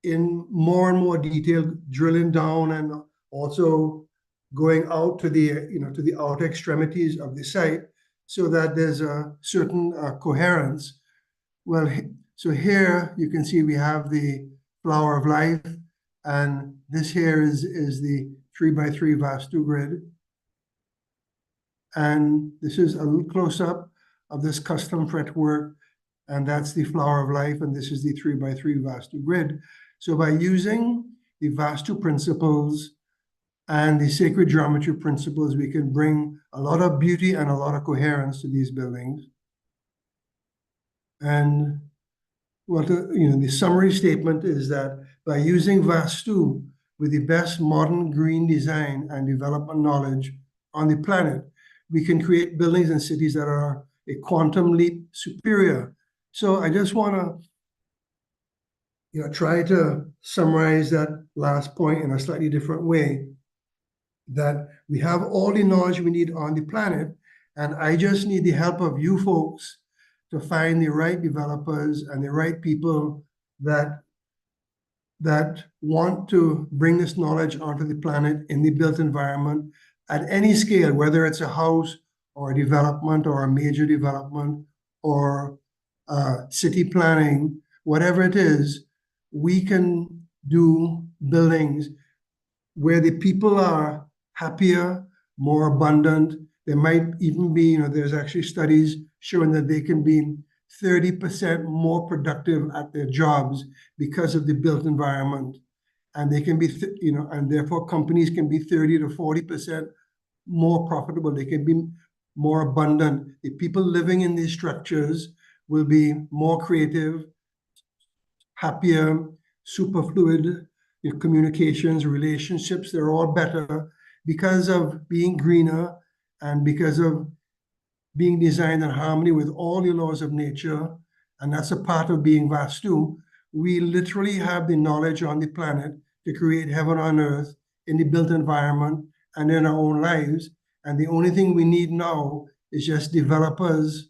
in more and more detail, drilling down and also going out to the to the outer extremities of the site, so that there's a certain coherence. Well, so here you can see we have the flower of life, and this here is the 3x3 Vastu grid. And this is a little close-up of this custom fretwork, and that's the flower of life, and this is the 3x3 Vastu grid. So by using the Vastu principles and the sacred geometry principles, we can bring a lot of beauty and a lot of coherence to these buildings. And what the summary statement is that by using Vastu with the best modern green design and development knowledge on the planet, we can create buildings and cities that are a quantum leap superior. So I just want to try to summarize that last point in a slightly different way, that we have all the knowledge we need on the planet, and I just need the help of you folks to find the right developers and the right people that want to bring this knowledge onto the planet in the built environment at any scale, whether it's a house or a development or a major development or city planning, whatever it is. We can do buildings where the people are happier, more abundant. There might even be, there's actually studies showing that they can be 30% more productive at their jobs because of the built environment. And they can be, and therefore companies can be 30 to 40% more profitable. They can be more abundant. The people living in these structures will be more creative, happier, superfluid communications, relationships, they're all better because of being greener and because of being designed in harmony with all the laws of nature. And that's a part of being Vastu. We literally have the knowledge on the planet to create heaven on earth in the built environment and in our own lives. And the only thing we need now is just developers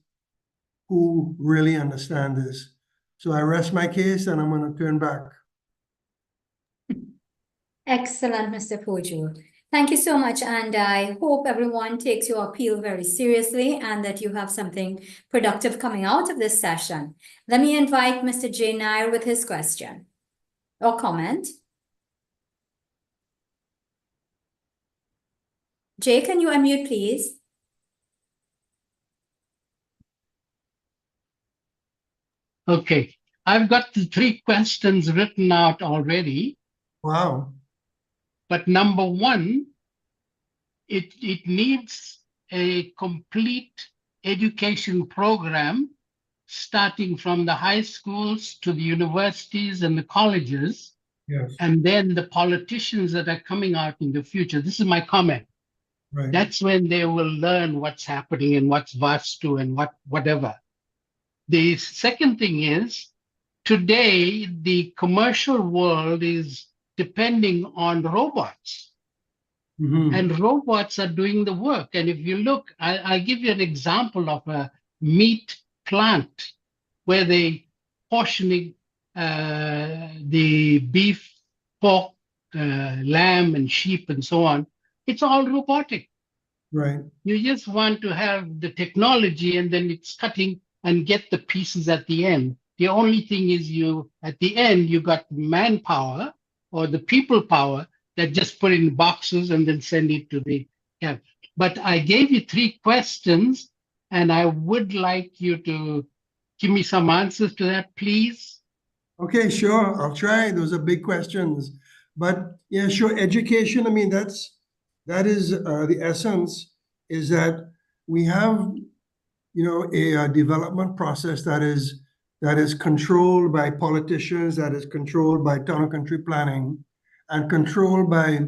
who really understand this. So I rest my case and I'm going to turn back. Excellent, Mr. Poju. Thank you so much. And I hope everyone takes your appeal very seriously and that you have something productive coming out of this session. Let me invite Mr. J. Nair with his question or comment. Jay, can you unmute, please? Okay, I've got the 3 questions written out already. Wow. But number 1, it needs a complete education program starting from the high schools to the universities and the colleges, Yes. and then the politicians that are coming out in the future. This is my comment. Right. That's when they will learn what's happening and what's Vastu and whatever. The second thing is, today the commercial world is depending on robots. Mhm. And robots are doing the work. And if you look, I'll give you an example of a meat plant where they portioning the beef, pork, lamb, and sheep, and so on. It's all robotic. Right. You just want to have the technology, and then it's cutting and get the pieces at the end. The only thing is at the end, you got manpower or the people power that just put in boxes and then send it to the camp. But I gave you 3 questions, and I would like you to give me some answers to that, please. Okay, sure. I'll try. Those are big questions. But yeah, sure. Education, I mean, that is the essence, is that we have, a development process that is controlled by politicians, that is controlled by town and country planning, and controlled by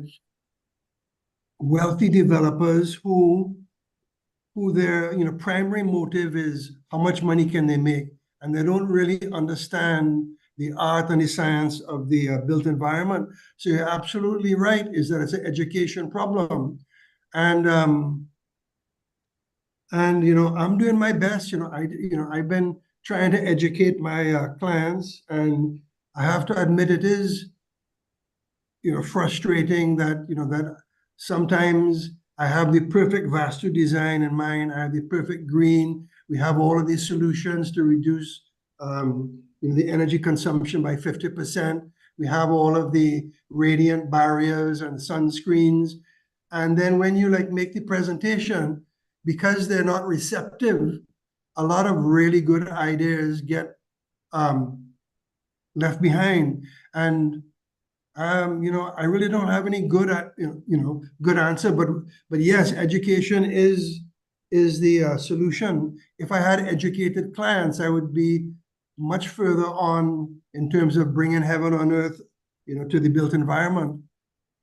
wealthy developers who their primary motive is how much money can they make, and they don't really understand the art and the science of the built environment. So you're absolutely right, is that it's an education problem. And I'm doing my best. I've been trying to educate my clients, and I have to admit it is frustrating that that sometimes I have the perfect Vastu design in mind. I have the perfect green. We have all of these solutions to reduce the energy consumption by 50%. We have all of the radiant barriers and sunscreens. And then when you make the presentation, because they're not receptive, a lot of really good ideas get left behind. And I really don't have any good answer, but yes, education is the solution. If I had educated clients, I would be much further on in terms of bringing heaven on earth, to the built environment.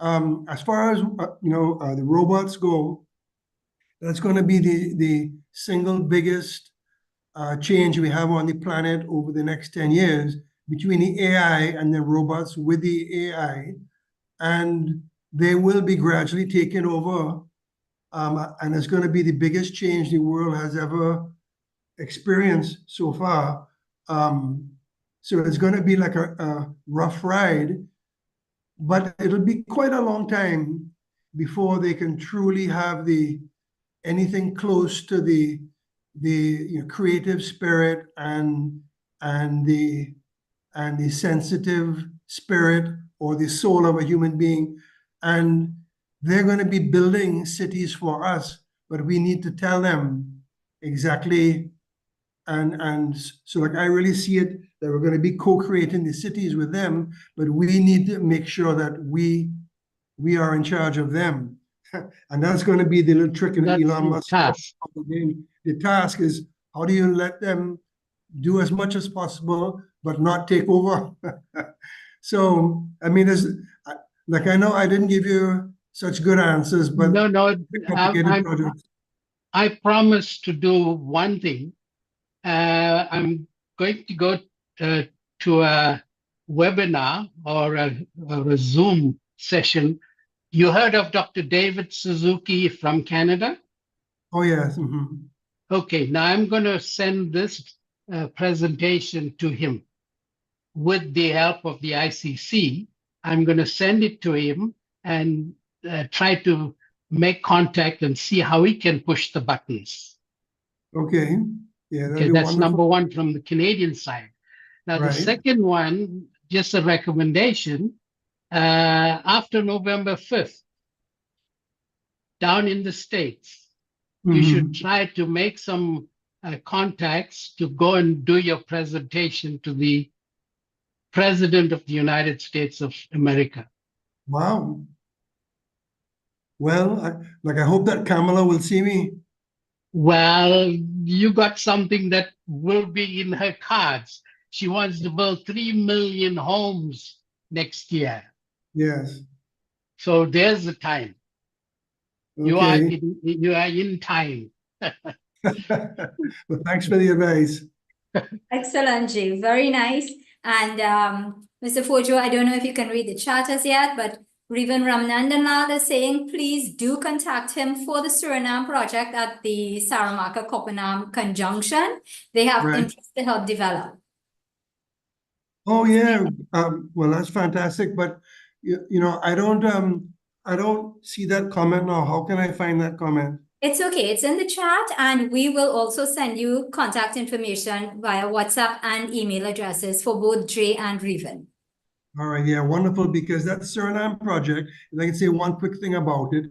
As far as the robots go, that's going to be the single biggest change we have on the planet over the next 10 years, between the AI and the robots with the AI, and they will be gradually taken over, and it's going to be the biggest change the world has ever experienced so far. So it's going to be like a rough ride, but it'll be quite a long time before they can truly have anything close to the creative spirit and the sensitive spirit or the soul of a human being. And they're going to be building cities for us, but we need to tell them exactly. And so I really see it that we're going to be co-creating the cities with them, but we need to make sure that we are in charge of them. And that's going to be the little trick in Elon Musk. Task. The task is, how do you let them do as much as possible, but not take over. So, I mean, like I know I didn't give you such good answers, but No, complicated projects. I promise to do one thing. I'm going to go to a webinar or a Zoom session. You heard of Dr. David Suzuki from Canada? Oh, yes. Mhm. Okay, now I'm going to send this presentation to him with the help of the ICC. I'm going to send it to him and try to make contact and see how he can push the buttons. Okay. Yeah, that'd Okay, be that's wonderful. number one from the Canadian side. Now, the Right. second one, just a recommendation, after November 5th, down in the States, you should try to make some contacts to go and do your presentation to the President of the United States of America. Wow. Well, I hope that Kamala will see me. Well, you got something that will be in her cards. She wants to build 3 million homes next year. Yes. So there's the time. You are Okay. in time. Well, thanks for the advice. Excellent, Jay. Very nice. And Mr. Fojo, I don't know if you can read the chat as yet, but Rivan Ramnandanal is saying, please do contact him for the Suriname project at the Saramaka-Kopanam conjunction. They have Right. interest to help develop. Oh, yeah. Well, that's fantastic. But you know, I don't see that comment now. How can I find that comment? It's okay. It's in the chat, and we will also send you contact information via WhatsApp and email addresses for both Jay and Rivan. All right, yeah, wonderful, because that Suriname project, if I can say one quick thing about it,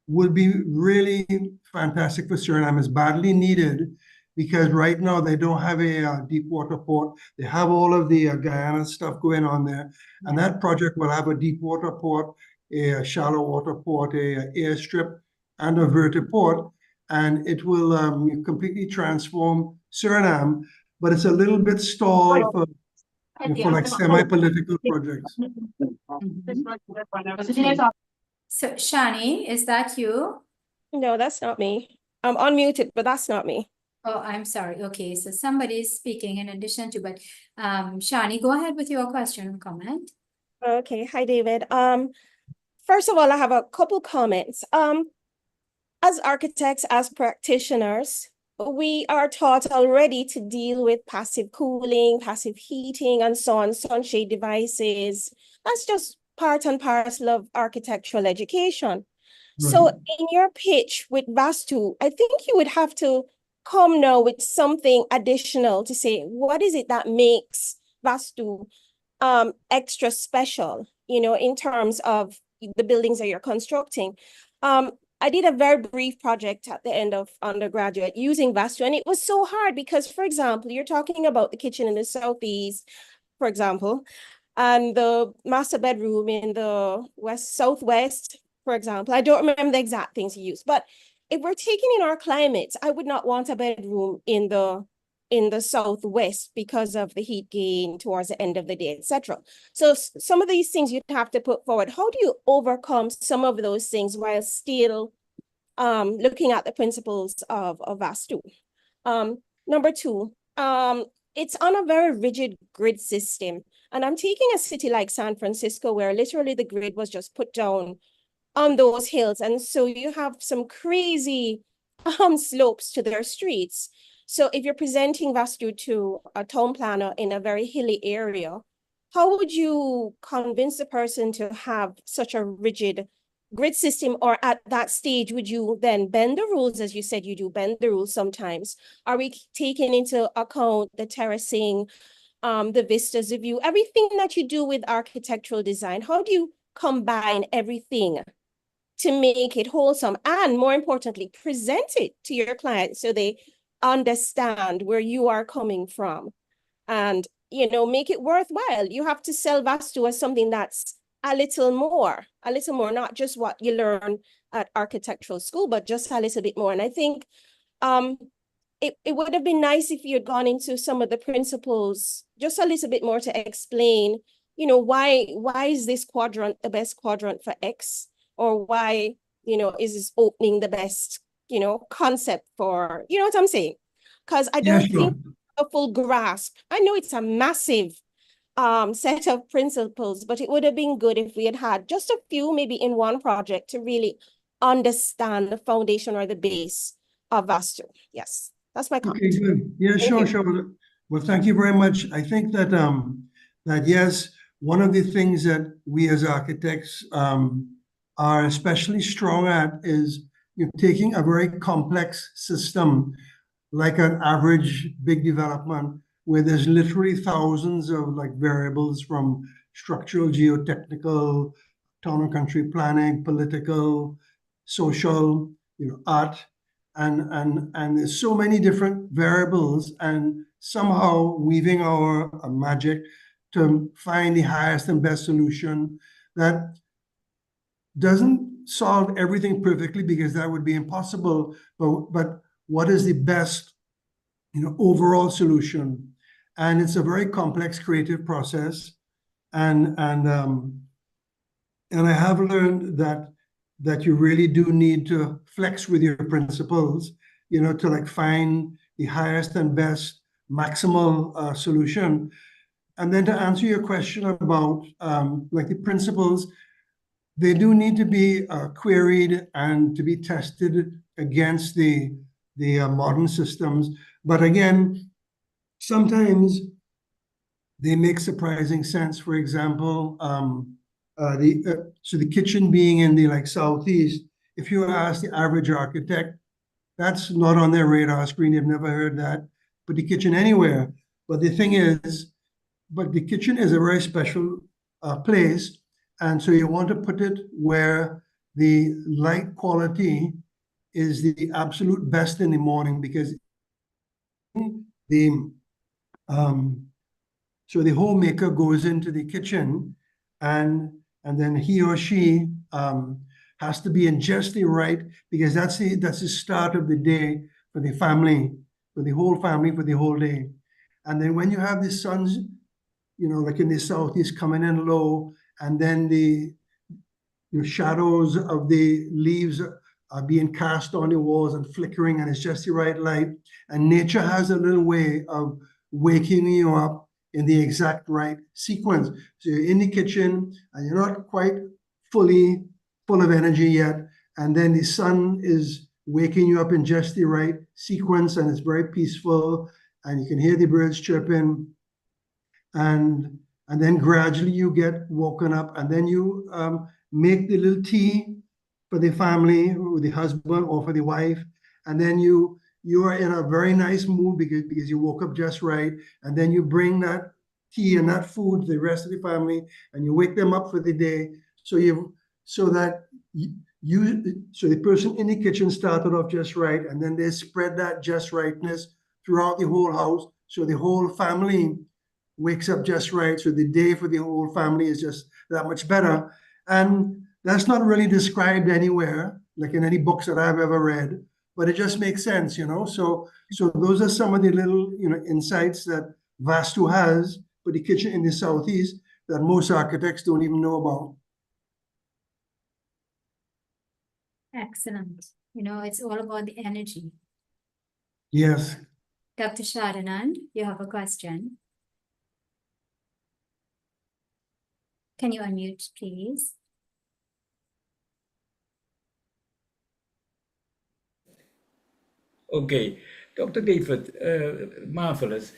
would be really fantastic for Suriname. It's badly needed because right now they don't have a deep water port. They have all of the Guyana stuff going on there. And that project will have a deep water port, a shallow water port, a airstrip, and a vertiport. And it will completely transform Suriname, but it's a little bit stalled for like semi-political projects. So, Shani, is that you? No, that's not me. I'm unmuted, but that's not me. Oh, I'm sorry. Okay, so somebody's speaking in addition to, but Shani, go ahead with your question or comment. Okay, hi, David. First of all, I have a couple comments. As architects, as practitioners, we are taught already to deal with passive cooling, passive heating, and so on, sunshade devices. That's just part and parcel of architectural education. So in your pitch with Vastu, I think you would have to come now with something additional to say, what is it that makes Vastu extra special, you know, in terms of the buildings that you're constructing? I did a very brief project at the end of undergraduate using Vastu, and it was so hard because, for example, you're talking about the kitchen in the southeast, for example, and the master bedroom in the southwest, for example. I don't remember the exact things you used, but if we're taking in our climates, I would not want a bedroom in the southwest because of the heat gain towards the end of the day, etc. So some of these things you'd have to put forward. How do you overcome some of those things while still looking at the principles of Vastu? Number two, it's on a very rigid grid system. And I'm taking a city like San Francisco, where literally the grid was just put down on those hills. And so you have some crazy slopes to their streets. So if you're presenting Vastu to a town planner in a very hilly area, how would you convince the person to have such a rigid grid system? Or at that stage, would you then bend the rules, as you said you do bend the rules sometimes? Are we taking into account the terracing, the vistas, the view, everything that you do with architectural design? How do you combine everything to make it wholesome, and more importantly, present it to your client so they understand where you are coming from, and, you know, make it worthwhile? You have to sell Vastu as something that's a little more, not just what you learn at architectural school, but just a little bit more. And I think it would have been nice if you had gone into some of the principles, just a little bit more to explain, you know, why is this quadrant the best quadrant for X? Or why, you know, is this opening the best, you know, concept for, you know what I'm saying? Because I Yeah, don't sure. think a full grasp. I know it's a massive set of principles, but it would have been good if we had had just a few, maybe in one project, to really understand the foundation or the base of Vastu. Yes, that's my comment. Okay, good. Yeah, Thank sure, you. sure. Well, thank you very much. I think that that yes, one of the things that we as architects are especially strong at is, you know, taking a very complex system like an average big development where there's literally thousands of like variables from structural, geotechnical, town and country planning, political, social, you know, art, and there's so many different variables, and somehow weaving our magic to find the highest and best solution that doesn't solve everything perfectly, because that would be impossible, but what is the best, you know, overall solution? And it's a very complex creative process, and I have learned that you really do need to flex with your principles, you know, to like find the highest and best maximal solution. And then to answer your question about like the principles, they do need to be queried and to be tested against the modern systems. But again, sometimes they make surprising sense. For example, so the kitchen being in the like southeast, if you ask the average architect, that's not on their radar screen. They've never heard that. Put the kitchen anywhere. But the thing is, but the kitchen is a very special place. And so you want to put it where the light quality is the absolute best in the morning, because the so the homemaker goes into the kitchen, and then he or she has to be in just the right, because that's the start of the day for the family, for the whole family, for the whole day. And then when you have the sun's, you know, like in the southeast coming in low, and then the shadows of the leaves are being cast on the walls and flickering, and it's just the right light. And nature has a little way of waking you up in the exact right sequence. So you're in the kitchen and you're not quite fully full of energy yet, and then the sun is waking you up in just the right sequence, and it's very peaceful, and you can hear the birds chirping, and then gradually you get woken up, and then you make the little tea for the family, or the husband or for the wife, and then you are in a very nice mood because you woke up just right, and then you bring that tea and that food to the rest of the family, and you wake them up for the day. So the person in the kitchen started off just right, and then they spread that just rightness throughout the whole house, so the whole family wakes up just right. So the day for the whole family is just that much better. And that's not really described anywhere, like in any books that I've ever read, but it just makes sense, you know? So those are some of the little, you know, insights that Vastu has for the kitchen in the southeast that most architects don't even know about. Excellent. You know, it's all about the energy. Yes. Dr. Sharanand, you have a question. Can you unmute, please? Okay, Dr. David, marvelous.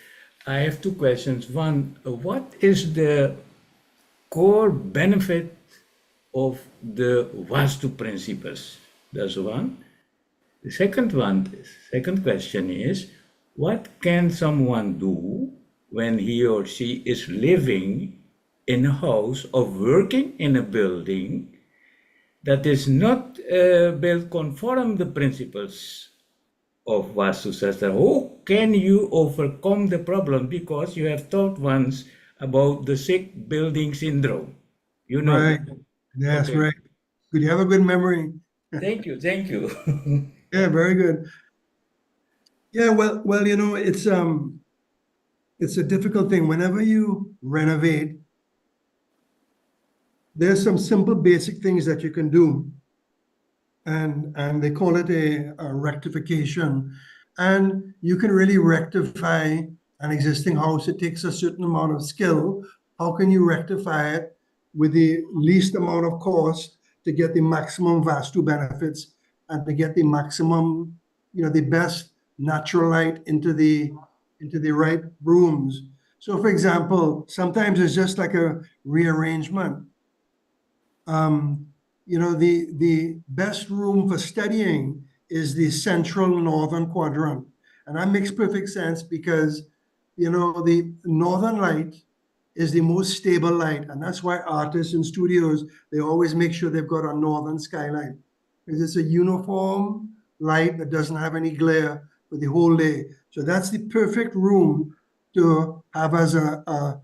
I have two questions. One, what is the core benefit of the Vastu principles? That's one. The second question is, what can someone do when he or she is living in a house or working in a building that is not built conform the principles of Vastu Shastra? How can you overcome the problem? Because you have thought once about the sick building syndrome. You know. Right. That's Okay. right. Good. You have a good memory. Thank you. Yeah, very good. Yeah, well, it's a difficult thing. Whenever you renovate, there's some simple basic things that you can do. And they call it a rectification. And you can really rectify an existing house. It takes a certain amount of skill. How can you rectify it with the least amount of cost to get the maximum vastu benefits and to get the maximum, the best natural light into the right rooms? So for example, sometimes it's just like a rearrangement. The best room for studying is the central northern quadrant. And that makes perfect sense because, the northern light is the most stable light. And that's why artists in studios, they always make sure they've got a northern skylight because it's a uniform light that doesn't have any glare for the whole day. So that's the perfect room to have as a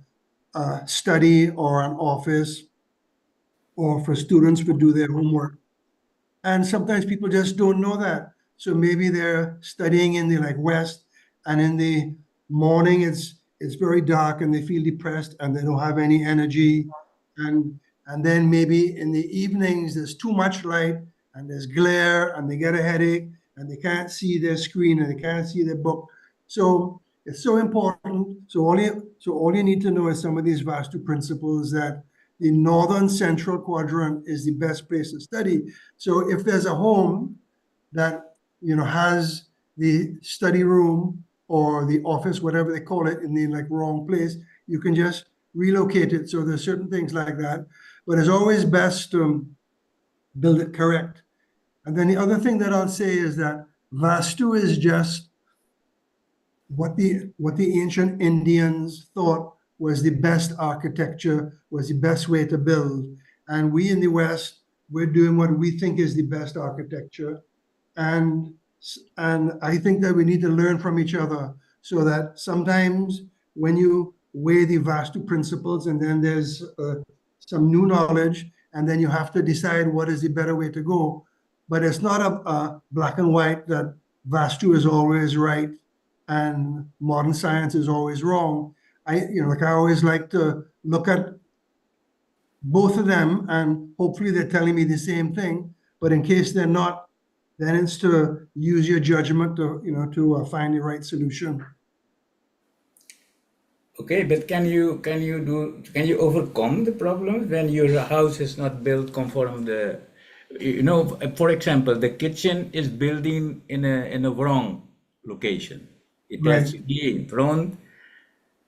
study or an office or for students to do their homework. And sometimes people just don't know that. So maybe they're studying in the west, and in the morning it's very dark and they feel depressed and they don't have any energy. And then maybe in the evenings there's too much light and there's glare and they get a headache and they can't see their screen and they can't see their book. So it's so important. So all you need to know is some of these Vastu principles, that the northern central quadrant is the best place to study. So if there's a home that has the study room or the office, whatever they call it, in the wrong place, you can just relocate it. So there's certain things like that, but it's always best to build it correct. And then the other thing that I'll say is that Vastu is just what the ancient Indians thought was the best architecture, was the best way to build. And we in the West, we're doing what we think is the best architecture. And I think that we need to learn from each other, so that sometimes when you weigh the Vastu principles and then there's some new knowledge, and then you have to decide what is the better way to go. But it's not a black and white that Vastu is always right and modern science is always wrong. I always like to look at both of them, and hopefully they're telling me the same thing. But in case they're not, then it's to use your judgment to find the right solution. Okay, but can you overcome the problems when your house is not built conform the, for example, the kitchen is building in a wrong location. It has to be in front,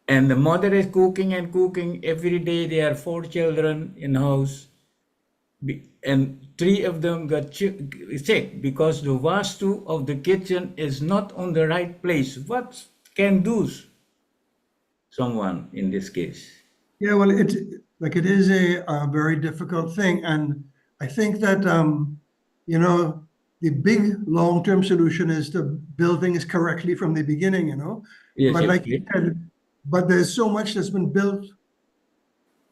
and the mother is cooking and cooking every day. There are 4 children in house, and 3 of them got sick because the vastu of the kitchen is not on the right place. What can do someone in this case? Yeah, well, it is a very difficult thing, and I think that the big long-term solution is to build things correctly from the beginning. Yes, But yes, like you said, but there's so much that's been built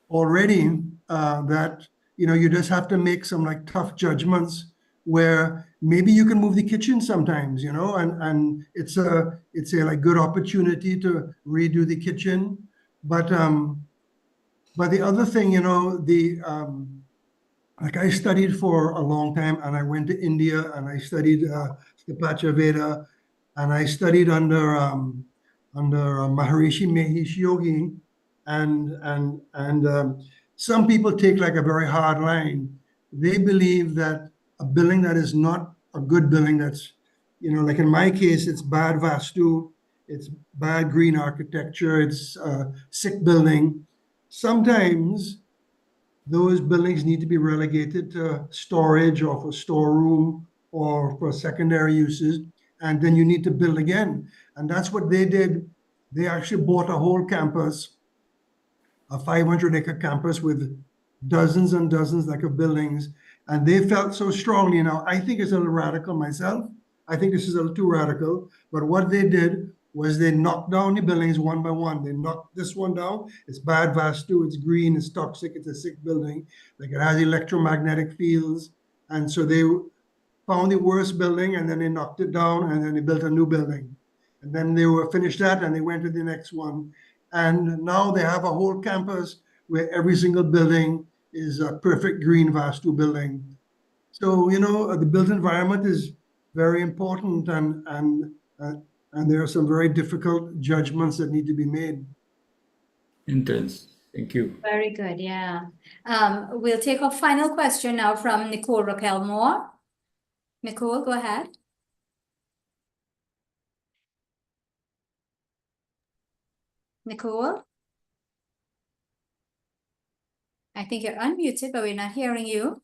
already that you just have to make some tough judgments, where maybe you can move the kitchen sometimes, and it's a good opportunity to redo the kitchen. But the other thing, I studied for a long time, and I went to India and I studied Sthapacha Veda, and I studied under Maharishi Mahesh Yogi, and some people take a very hard line. They believe that a building that is not a good building, that's in my case, it's bad Vastu, it's bad green architecture, it's sick building. Sometimes those buildings need to be relegated to storage or for storeroom or for secondary uses, and then you need to build again. And that's what they did. They actually bought a whole campus, a 500-acre campus with dozens and dozens of buildings, and they felt so strongly. Now, I think it's a little radical myself. I think this is a little too radical, but what they did was they knocked down the buildings one by one. They knocked this one down. It's bad Vastu, it's green, it's toxic, it's a sick building. It has electromagnetic fields. And so they found the worst building, and then they knocked it down, and then they built a new building. And then they were finished that and they went to the next one. And now they have a whole campus where every single building is a perfect green Vastu building. So, the built environment is very important, and there are some very difficult judgments that need to be made. Intense. Thank you. Very good, yeah. We'll take a final question now from Nicole Raquel Moore. Nicole, go ahead. Nicole? I think you're unmuted, but we're not hearing you.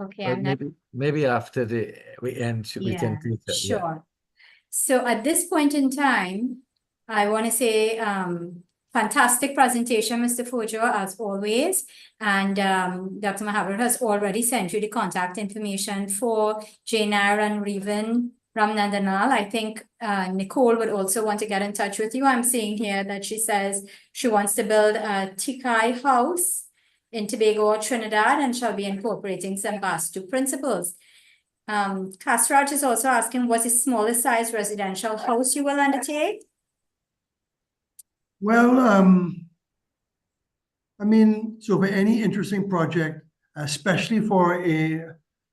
Okay, Well, I'm not. maybe after we end, we can do that. Yeah. Sure. So at this point in time, I want to say fantastic presentation, Mr. Fojo, as always. And Dr. Mahabir has already sent you the contact information for Jainair and Revan Ramnandanal. I think Nicole would also want to get in touch with you. I'm seeing here that she says she wants to build a Tikai house in Tobago or Trinidad and shall be incorporating some Vastu principles. Kasraj is also asking, what's the smallest size residential house you will undertake? Well, so for any interesting project, especially for a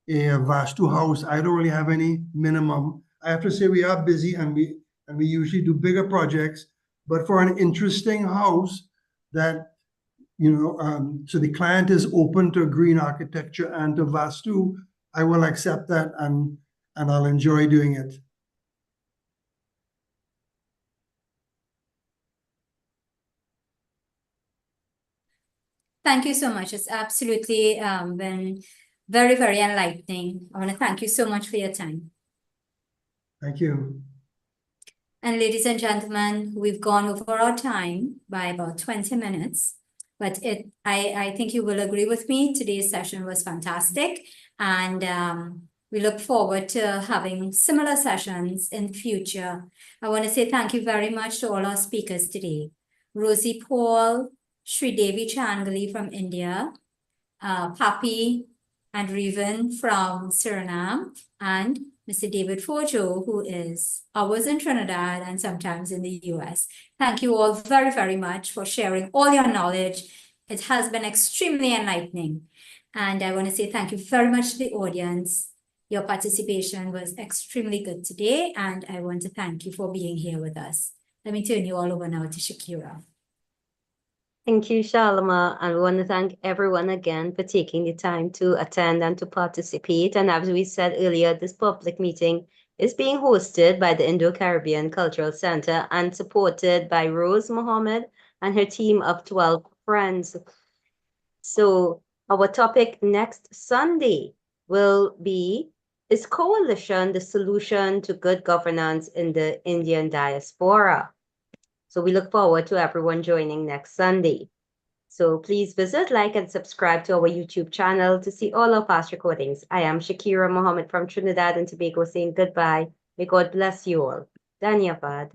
Vastu house, I don't really have any minimum. I have to say we are busy and we usually do bigger projects, but for an interesting house that, so the client is open to green architecture and to Vastu, I will accept that and I'll enjoy doing it. Thank you so much. It's absolutely been very, very enlightening. I want to thank you so much for your time. Thank you. And ladies and gentlemen, we've gone over our time by about 20 minutes, but I think you will agree with me. Today's session was fantastic, and we look forward to having similar sessions in the future. I want to say thank you very much to all our speakers today. Rosie Paul, Sri Devi Changali from India, Papi and Revan from Suriname, and Mr. David Fojo, who is hours in Trinidad and sometimes in the US. Thank you all very, very much for sharing all your knowledge. It has been extremely enlightening. And I want to say thank you very much to the audience. Your participation was extremely good today, and I want to thank you for being here with us. Let me turn you all over now to Shakira. Thank you, Shalama. And we want to thank everyone again for taking the time to attend and to participate. And as we said earlier, this public meeting is being hosted by the Indo-Caribbean Cultural Center and supported by Rose Mohammed and her team of 12 friends. So our topic next Sunday will be, is coalition the solution to good governance in the Indian diaspora? So we look forward to everyone joining next Sunday. So please visit, like, and subscribe to our YouTube channel to see all our past recordings. I am Shakira Mohammed from Trinidad and Tobago saying goodbye. May God bless you all. Dhanyavad.